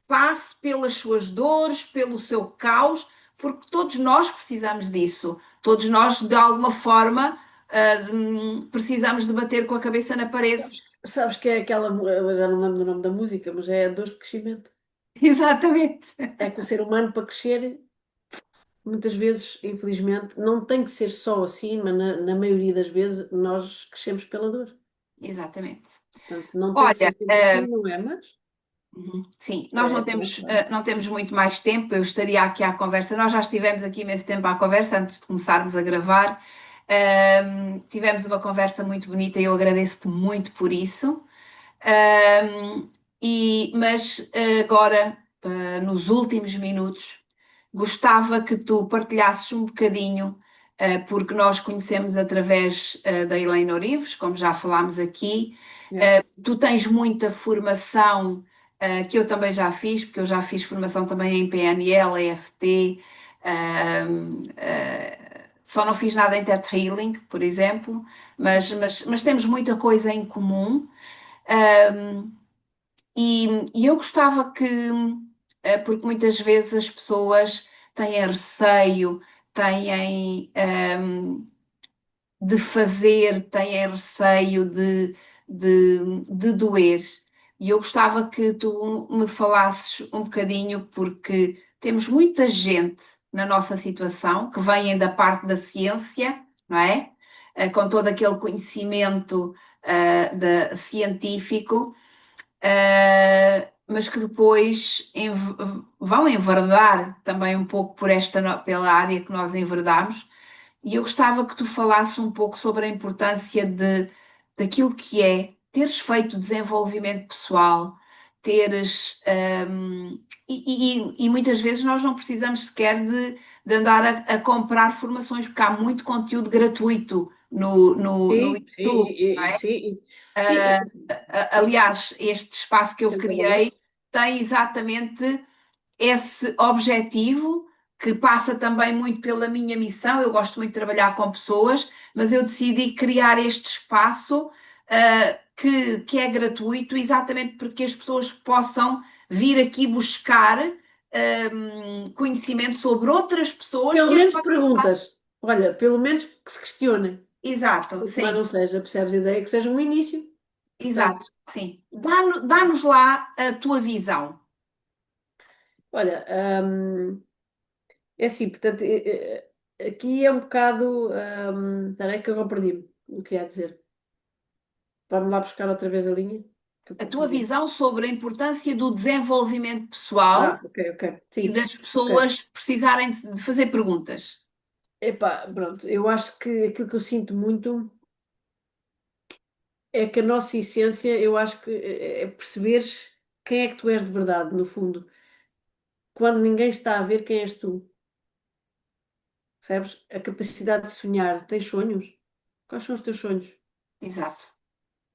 passe pelas suas dores, pelo seu caos, porque todos nós precisamos disso. Todos nós, de alguma forma, precisamos de bater com a cabeça na parede. Sabes que é aquela, eu já não lembro do nome da música, mas é a dor de crescimento. Exatamente. É que o ser humano, para crescer, muitas vezes, infelizmente, não tem que ser só assim, mas na maioria das vezes nós crescemos pela dor. Exatamente. Portanto, não tem que ser Olha, sempre assim, não é? Mas sim, nós não pronto, temos, olha. não temos muito mais tempo. Eu estaria aqui à conversa. Nós já estivemos aqui imenso tempo à conversa antes de começarmos a gravar. Tivemos uma conversa muito bonita e eu agradeço-te muito por isso. Um, mas agora, nos últimos minutos, gostava que tu partilhasses um bocadinho, porque nós conhecemos através da Helena Orives, como já falámos aqui. Yeah. Tu tens muita formação, que eu também já fiz, porque eu já fiz formação também em PNL, EFT. Só não fiz nada em TED Healing, por exemplo, mas temos muita coisa em comum. E eu gostava que, porque muitas vezes as pessoas têm receio, têm, de fazer, têm receio de doer. E eu gostava que tu me falasses um bocadinho, porque temos muita gente na nossa situação que vêm da parte da ciência, não é? Com todo aquele conhecimento, científico, mas que depois vão enverdar também um pouco por pela área que nós enverdamos. E eu gostava que tu falasses um pouco sobre a importância daquilo que é teres feito desenvolvimento pessoal, teres. E muitas vezes nós não precisamos sequer de andar a comprar formações, porque há muito conteúdo gratuito no Sim, YouTube. sim. Ah, E, Aliás, este espaço que eu sem trabalhar. criei tem exatamente esse objetivo, que passa também muito pela minha missão. Eu gosto muito de trabalhar com pessoas, mas eu decidi criar este espaço, que é gratuito, exatamente para que as pessoas possam vir aqui buscar conhecimento sobre outras pessoas Pelo que as menos podem ajudar. perguntas. Olha, pelo menos que se questionem. Exato, Mas sim, não seja, percebes a ideia, que seja um início. Portanto, exato, sim. Dá-nos lá a tua visão. olha, é assim, portanto, aqui é um bocado. Espera aí que eu perdi-me o que ia dizer. Vamos lá buscar outra vez a linha, que eu A tua perdi-me. visão sobre a importância do desenvolvimento pessoal Ok. e Sim, das ok. pessoas precisarem de fazer perguntas. Epá, pronto, eu acho que aquilo que eu sinto muito é que a nossa essência, eu acho que é perceberes quem é que tu és de verdade, no fundo, quando ninguém está a ver quem és tu, percebes? A capacidade de sonhar. Tens sonhos? Quais são os teus sonhos? Exato.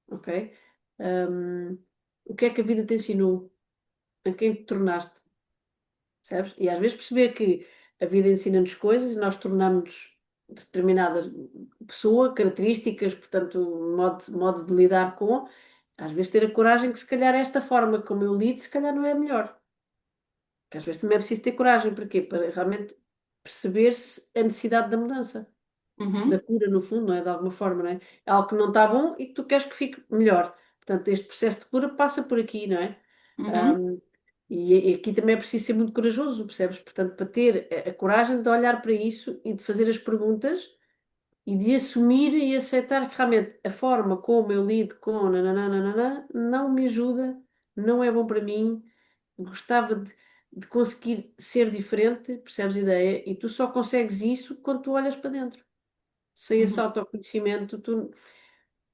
Ok? Hum, o que é que a vida te ensinou? A quem te tornaste? Percebes? E às vezes perceber que a vida ensina-nos coisas e nós tornamos determinada pessoa, características, portanto, modo de lidar com, às vezes ter a coragem que se calhar esta forma como eu lido, se calhar não é a melhor. Que às vezes também é preciso ter coragem, para quê? Para realmente perceber-se a necessidade da mudança, da Uhum, cura, no fundo, não é? De alguma forma, não é? É algo que não está bom e que tu queres que fique melhor. Portanto, este processo de cura passa por aqui, não é? uhum, Ahm, e aqui também é preciso ser muito corajoso, percebes? Portanto, para ter a coragem de olhar para isso e de fazer as perguntas e de assumir e aceitar que realmente a forma como eu lido com nananana não me ajuda, não é bom para mim, gostava de conseguir ser diferente, percebes a ideia? E tu só consegues isso quando tu olhas para dentro. Sem esse Uhum. autoconhecimento, tu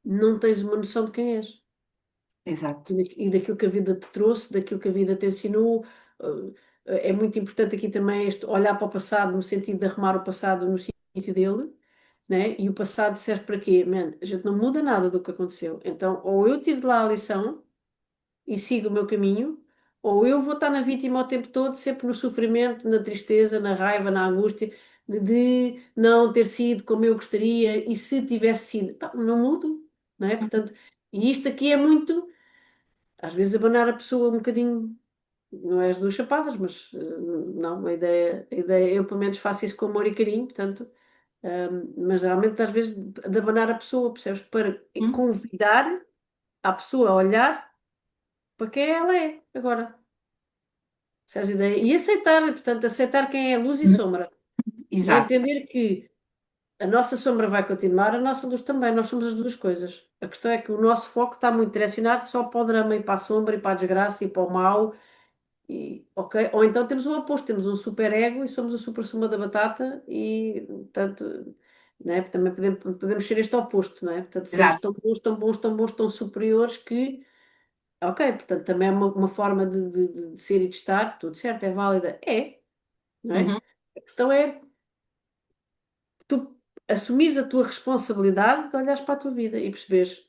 não tens uma noção de quem és Exato. e daquilo que a vida te trouxe, daquilo que a vida te ensinou. É muito importante aqui também este olhar para o passado, no sentido de arrumar o passado no sítio dele, né? E o passado serve para quê? Man, a gente não muda nada do que aconteceu. Então, ou eu tiro de lá a lição e sigo o meu caminho, ou eu vou estar na vítima o tempo todo, sempre no sofrimento, na tristeza, na raiva, na angústia, de não ter sido como eu gostaria, e se tivesse sido, pá, não mudo, não é? Portanto, e isto aqui é muito, às vezes, abanar a pessoa um bocadinho, não é as duas chapadas, mas não, a ideia, eu pelo menos faço isso com amor e carinho, portanto, mas realmente às vezes de abanar a pessoa, percebes? Para Uhum. convidar a pessoa a olhar para quem ela é agora. Percebes a ideia? E aceitar, portanto, aceitar quem é luz e sombra. E Exato. entender que a nossa sombra vai continuar, a nossa luz também. Nós somos as duas coisas. A questão é que o nosso foco está muito direcionado só para o drama e para a sombra e para a desgraça e para o mal. E, ok? Ou então temos o oposto, temos um super ego e somos o super suma da batata e, portanto, né? Também podemos ser este oposto, não é? Portanto, sermos Exato. tão bons, tão bons, tão bons, tão superiores que, ok, portanto, também é uma forma de ser e de estar, tudo certo, é válida. É, não é? Uhum. A questão é tu assumires a tua responsabilidade de olhares para a tua vida e perceberes,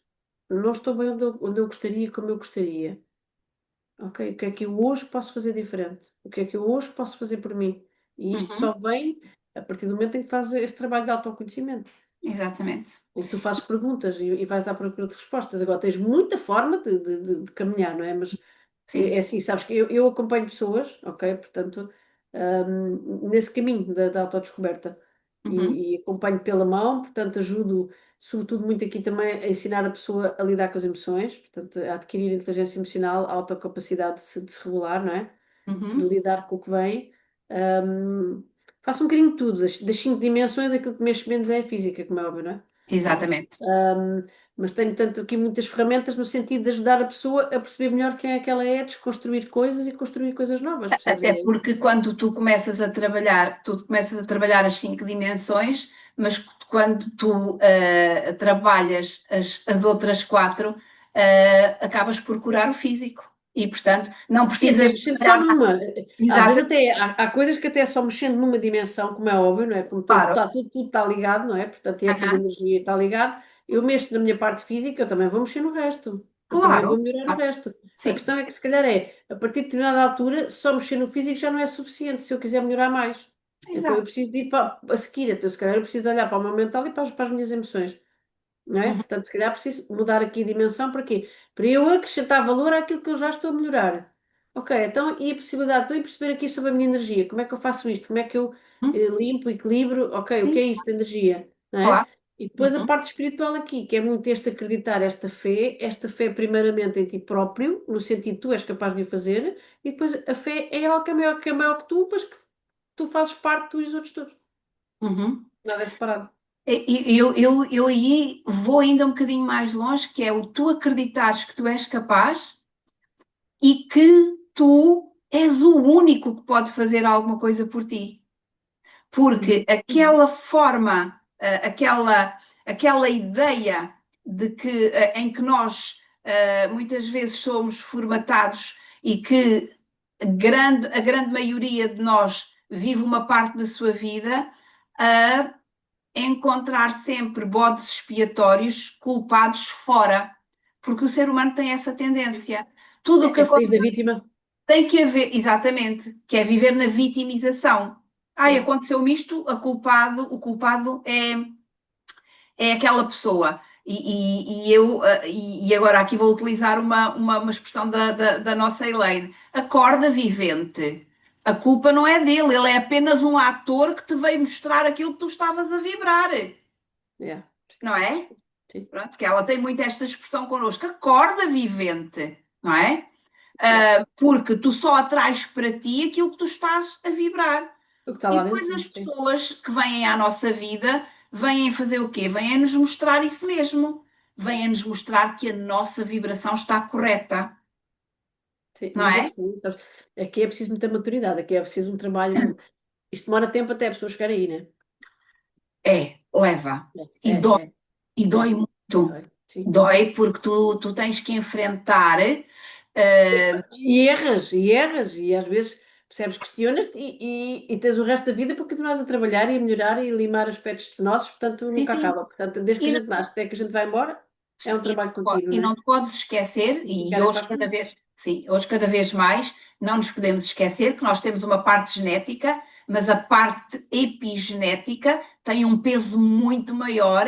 não estou bem onde eu gostaria, como eu gostaria. Ok, o que é que eu hoje posso fazer diferente? O que é que eu hoje posso fazer por mim? E isto só Uhum. vem a partir do momento em que fazes esse trabalho de autoconhecimento. Exatamente. Em que tu fazes perguntas e vais à procura de respostas. Agora tens muita forma de caminhar, não é? Mas é Sim. assim, sabes que eu acompanho pessoas, ok? Portanto, nesse caminho da autodescoberta Uhum. e acompanho pela mão, portanto, ajudo, sobretudo, muito aqui também a ensinar a pessoa a lidar com as emoções, portanto, a adquirir inteligência emocional, a autocapacidade de se regular, não é? De Uhum. lidar com o que vem. Um, Faço um bocadinho de tudo, das cinco dimensões, aquilo que mexe menos é a física, como é óbvio, não é? Pronto. Exatamente. Mas tenho tanto aqui muitas ferramentas no sentido de ajudar a pessoa a perceber melhor quem é que ela é, desconstruir coisas e construir coisas novas, percebes a Até ideia? porque quando tu começas a trabalhar as cinco dimensões, mas quando tu trabalhas as outras quatro, acabas por curar o físico. E, portanto, não Sim, até precisas mexendo só trabalhar. numa. Às vezes Exatamente, até há coisas que até só mexendo numa dimensão, como é óbvio, não é? Como claro. tudo está ligado, não é? Portanto, é tudo Aham. energia e está ligado. Eu mexo na minha parte física, eu também vou mexer no resto. Eu também vou Claro. melhorar o Claro. resto. A Sim, questão é que, se calhar, a partir de determinada altura, só mexer no físico já não é suficiente se eu quiser melhorar mais. Então, eu exato. preciso de ir para a seguir. Então, se calhar, eu preciso de olhar para o meu mental e para as minhas emoções, não é? Uhum. Portanto, se calhar preciso mudar aqui a dimensão para quê? Para eu acrescentar valor àquilo que eu já estou a melhorar. Ok, então e a possibilidade, estou a perceber aqui sobre a minha energia, como é que eu faço isto? Como é que eu limpo, equilibro? Ok, o que é Sim, isto, energia? Não é? claro. E depois a Uhum. parte espiritual aqui, que é muito este acreditar, esta fé primeiramente em ti próprio, no sentido que tu és capaz de o fazer, e depois a fé é algo que é maior que tu, mas que tu fazes parte, tu e os outros todos. Uhum. Nada é separado. Eu aí vou ainda um bocadinho mais longe, que é o tu acreditares que tu és capaz e que tu és o único que pode fazer alguma coisa por ti. Porque Uhum. aquela forma, aquela ideia de que, em que nós muitas vezes somos formatados e que a grande maioria de nós vive uma parte da sua vida a encontrar sempre bodes expiatórios culpados fora, porque o ser humano tem essa tendência. Tudo o que É sair da acontece vítima. tem que haver, exatamente, que é viver na vitimização. Ai, Yeah. aconteceu-me isto, o culpado é aquela pessoa. E agora aqui vou utilizar uma expressão da nossa Elaine. Acorda, vivente. A culpa não é dele, ele é apenas um ator que te veio mostrar aquilo que tu estavas a vibrar, Yeah. não é? Sim. Pronto, porque ela tem muito esta expressão connosco. Acorda, vivente, não é? Yeah. Porque tu só atraes para ti aquilo que tu estás a vibrar. O que está E lá depois dentro, as sim. pessoas que vêm à nossa vida vêm fazer o quê? Vêm nos mostrar isso mesmo. Vêm nos mostrar que a nossa vibração está correta, Sim, não mas a é? questão, sabes, aqui é preciso muita maturidade, aqui é preciso um trabalho. Isto demora tempo até a pessoa chegar aí, né? É, leva. É, E dói, é, e é. dói muito. Dói, sim. Dói porque tu tens que enfrentar. E erras, e às vezes percebes, questionas-te e tens o resto da vida para continuares a trabalhar e a melhorar e limar aspectos nossos, portanto Sim, nunca sim. acaba. Portanto, desde que a E gente nasce até que a gente vai embora, é um E trabalho contínuo, e né? não te podes esquecer, E e ficar é hoje para a cada frente. vez, sim, hoje cada vez mais, não nos podemos esquecer que nós temos uma parte genética, mas a parte epigenética tem um peso muito maior,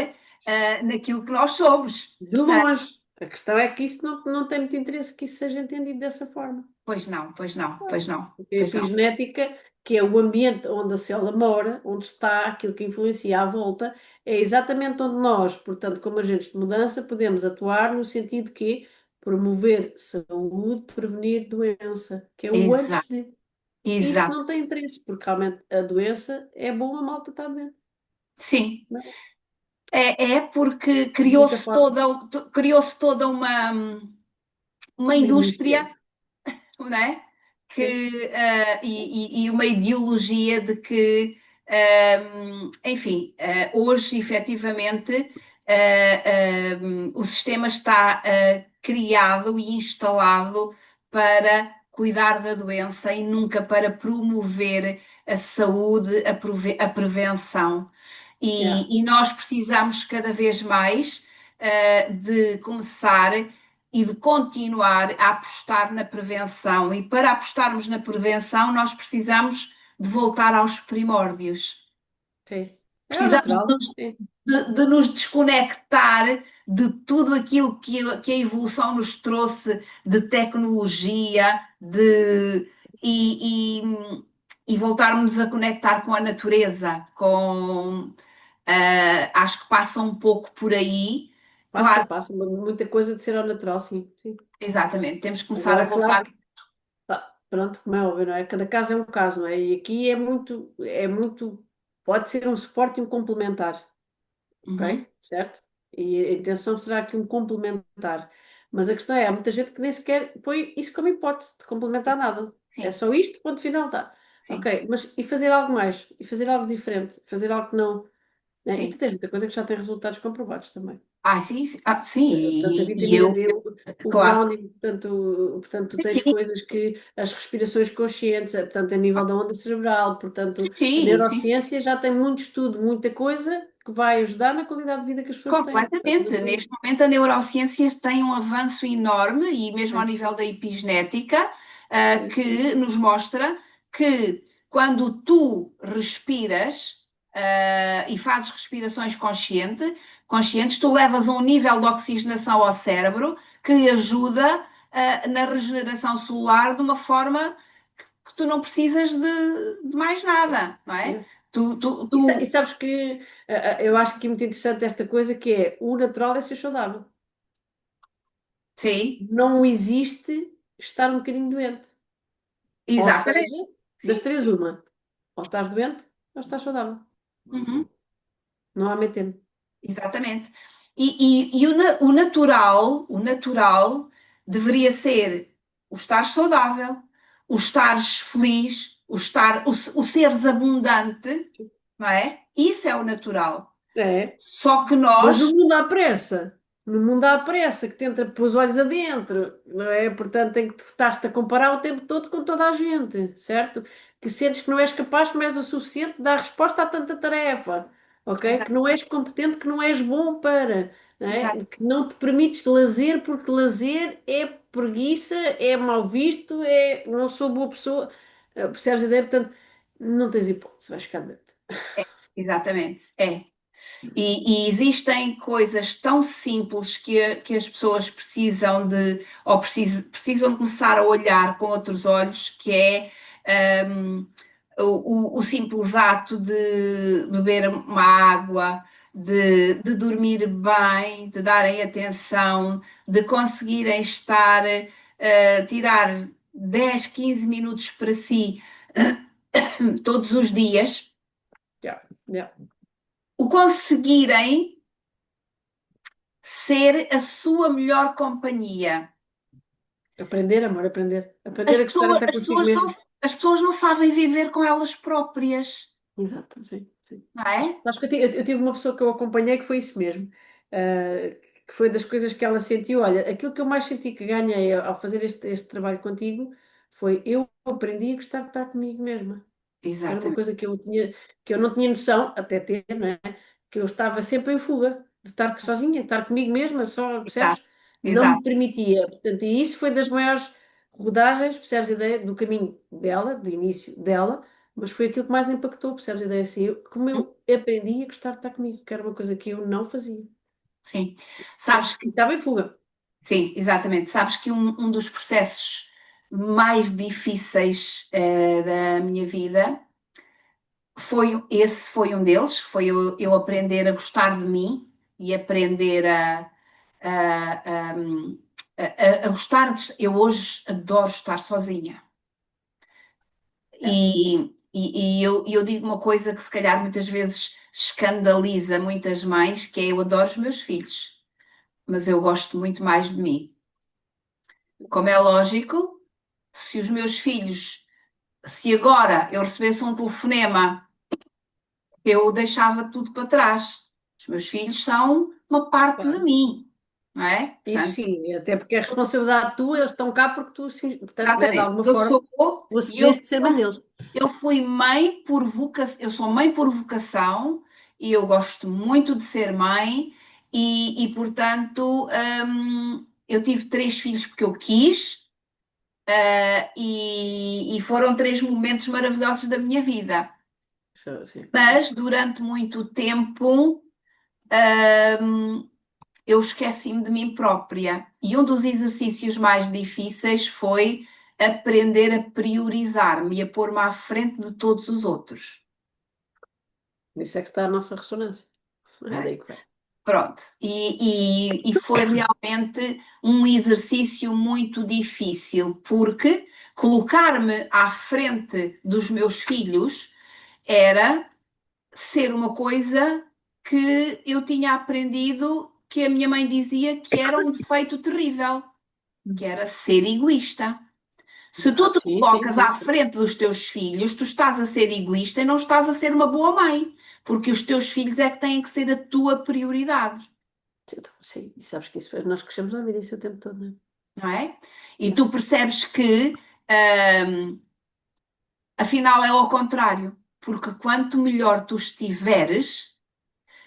naquilo que nós somos. De Não é? longe. A questão é que isso não tem muito interesse que isso seja entendido dessa forma. Pois não, pois não, pois não, Porque a pois não. epigenética, que é o ambiente onde a célula mora, onde está aquilo que influencia à volta, é exatamente onde nós, portanto, como agentes de mudança, podemos atuar no sentido que promover saúde, prevenir doença, que é o antes Exato, de. Isso exato. não tem interesse, porque realmente a doença é bom a malta estar doente. Sim, Não é? é porque De muita forma. criou-se toda uma Uma indústria. indústria, não é? É. E uma ideologia de que, enfim, hoje efetivamente o sistema está criado e instalado para cuidar da doença e nunca para promover a saúde, a prevenção. Yeah. E nós precisamos cada vez mais de começar e de continuar a apostar na prevenção. E para apostarmos na prevenção, nós precisamos de voltar aos primórdios. Sim. É o Precisamos natural. Sim. de nos desconectar de tudo aquilo que a evolução nos trouxe de tecnologia, e, e voltarmos a conectar com a natureza, acho que passa um pouco por aí. Passa, Claro, passa. Muita coisa de ser ao natural, sim. Sim. exatamente, temos que começar a Agora, claro. voltar. Pronto, como é óbvio, não é? Cada caso é um caso, não é? E aqui pode ser um suporte e um complementar, Uhum. ok? Certo? E a intenção será aqui um complementar. Mas a questão é, há muita gente que nem sequer põe isso como hipótese de complementar nada. É Sim, só isto, ponto final, tá. sim, Ok, mas e fazer algo mais? E fazer algo diferente? Fazer algo que não, né? E tu sim. tens muita coisa que já tem resultados comprovados também. Sim, sim, Portanto, a e vitamina eu, D, o claro, grounding, portanto, tu tens sim, coisas que as respirações conscientes, portanto, a nível da onda cerebral, portanto, a sim, sim, neurociência já tem muito estudo, muita coisa que vai ajudar na qualidade de vida que as pessoas têm, portanto, na completamente. saúde. Neste momento a neurociência tem um avanço enorme e mesmo ao É, nível da epigenética, é, que nos mostra que quando tu respiras, e fazes respirações conscientes, tu levas um nível de oxigenação ao cérebro que ajuda, na regeneração celular de uma forma que tu não precisas de mais nada, não é? é. Tu, tu, E tu, sabes que eu acho que é muito interessante esta coisa que é o natural é ser saudável. sim, Não existe estar um bocadinho doente. Ou exatamente. seja, das Sim. três, uma. Ou estás doente, ou estás saudável. Uhum. Não há meio termo. Exatamente. O natural deveria ser o estar saudável, o estares feliz, o seres abundante, não é? Isso é o natural. É, Só que mas no nós, mundo à pressa, no mundo à pressa, que tenta pôr os olhos adentro, não é? Portanto, tem que estás-te a comparar o tempo todo com toda a gente, certo? Que sentes que não és capaz, que não és o suficiente de dar resposta a tanta tarefa, ok? exa- Que não és competente, que não és bom para, não é? exa- Que não te permites lazer, porque lazer é preguiça, é mal visto, não sou boa pessoa, percebes a ideia? Portanto, não tens hipótese, vais ficar doente. exatamente, é. E existem coisas tão simples que as pessoas precisam precisam de começar a olhar com outros olhos, que é, hum, o simples ato de beber uma água, de dormir bem, de darem atenção, de conseguirem tirar 10, 15 minutos para si todos os dias. Yeah, yeah. o conseguirem ser a sua melhor companhia. Aprender, amor, aprender. Aprender As a gostar pessoas, até as consigo pessoas não, mesmo. as pessoas não sabem viver com elas próprias, Exato, sim, sim. não é? Acho que eu tive uma pessoa que eu acompanhei que foi isso mesmo. Que foi das coisas que ela sentiu. Olha, aquilo que eu mais senti que ganhei ao fazer este trabalho contigo foi eu aprendi a gostar de estar comigo mesma. Que era uma coisa Exatamente. que eu não tinha noção, até ter, não é? Que eu estava sempre em fuga, de estar sozinha, de estar comigo mesma, só, percebes? Exato. Não me Exato. permitia. Portanto, e isso foi das maiores rodagens, percebes a ideia, do caminho dela, do início dela, mas foi aquilo que mais impactou, percebes a ideia assim, como eu aprendi a gostar de estar comigo, que era uma coisa que eu não fazia, Sim. Sabes percebes? E que, estava em fuga. sim, exatamente. Sabes que um dos processos mais difíceis, da minha vida foi um deles, foi eu aprender a gostar de mim e aprender a, a, a gostar de. Eu hoje adoro estar sozinha. É, E eu digo uma coisa que se calhar muitas vezes escandaliza muitas mães, que é eu adoro os meus filhos, mas eu gosto muito mais de mim. Como é lógico, se os meus filhos, se agora eu recebesse um telefonema, eu deixava tudo para trás. Os meus filhos são uma parte de claro. mim, não é? Isso Portanto, sim, até porque é responsabilidade tua, eles estão cá porque tu, sim, portanto, né, de exatamente. alguma Eu forma, sou tu e eu, acedeste de ser eu mãe deles. Eu fui mãe por vocação, eu sou mãe por vocação e eu gosto muito de ser mãe portanto, eu tive três filhos porque eu quis, e foram três momentos maravilhosos da minha vida. Sim. Mas durante muito tempo, hum, eu esqueci-me de mim própria e um dos exercícios mais difíceis foi aprender a priorizar-me e a pôr-me à frente de todos os outros. Isso é que está a nossa ressonância. É Né? daí que vai. Pronto, e foi realmente um exercício muito difícil, porque colocar-me à frente dos meus filhos era ser uma coisa que eu tinha aprendido que a minha mãe dizia que era um defeito terrível, que era ser egoísta. Se tu te Sim, sim, colocas à sim. frente dos teus filhos, tu estás a ser egoísta e não estás a ser uma boa mãe, porque os teus filhos é que têm que ser a tua prioridade. Então, sim, e sabes que isso, nós crescemos a ouvir isso o tempo todo, não Não é? E é? tu percebes que, afinal, é ao contrário, porque quanto melhor tu estiveres,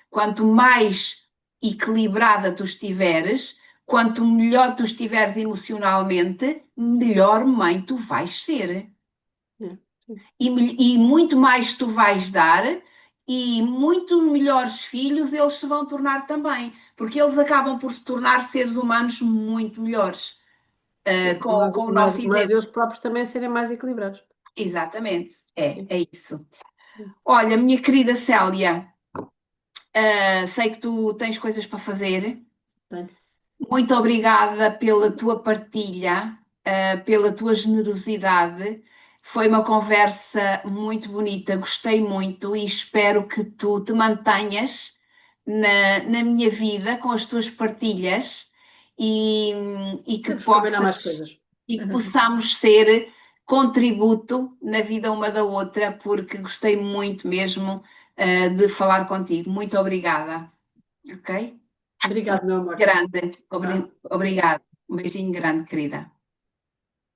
quanto mais equilibrada tu estiveres, quanto melhor tu estiveres emocionalmente, melhor mãe tu vais ser. É, sim. E muito mais tu vais dar, e muito melhores filhos eles se vão tornar também, porque eles acabam por se tornar seres humanos muito melhores, com o nosso Mas exemplo. eles próprios também serem mais equilibrados. Exatamente, é, Sim, é isso. sim. Olha, minha querida Célia, sei que tu tens coisas para fazer. Tenho. Muito obrigada pela tua partilha, pela tua generosidade. Foi uma conversa muito bonita, gostei muito e espero que tu te mantenhas na minha vida com as tuas partilhas e, e que Temos que combinar mais possas coisas. e que possamos ser contributo na vida uma da outra, porque gostei muito mesmo, de falar contigo. Muito obrigada, ok? Obrigado, meu amor. Grande. Tá? Obrigado. Um beijinho grande, querida.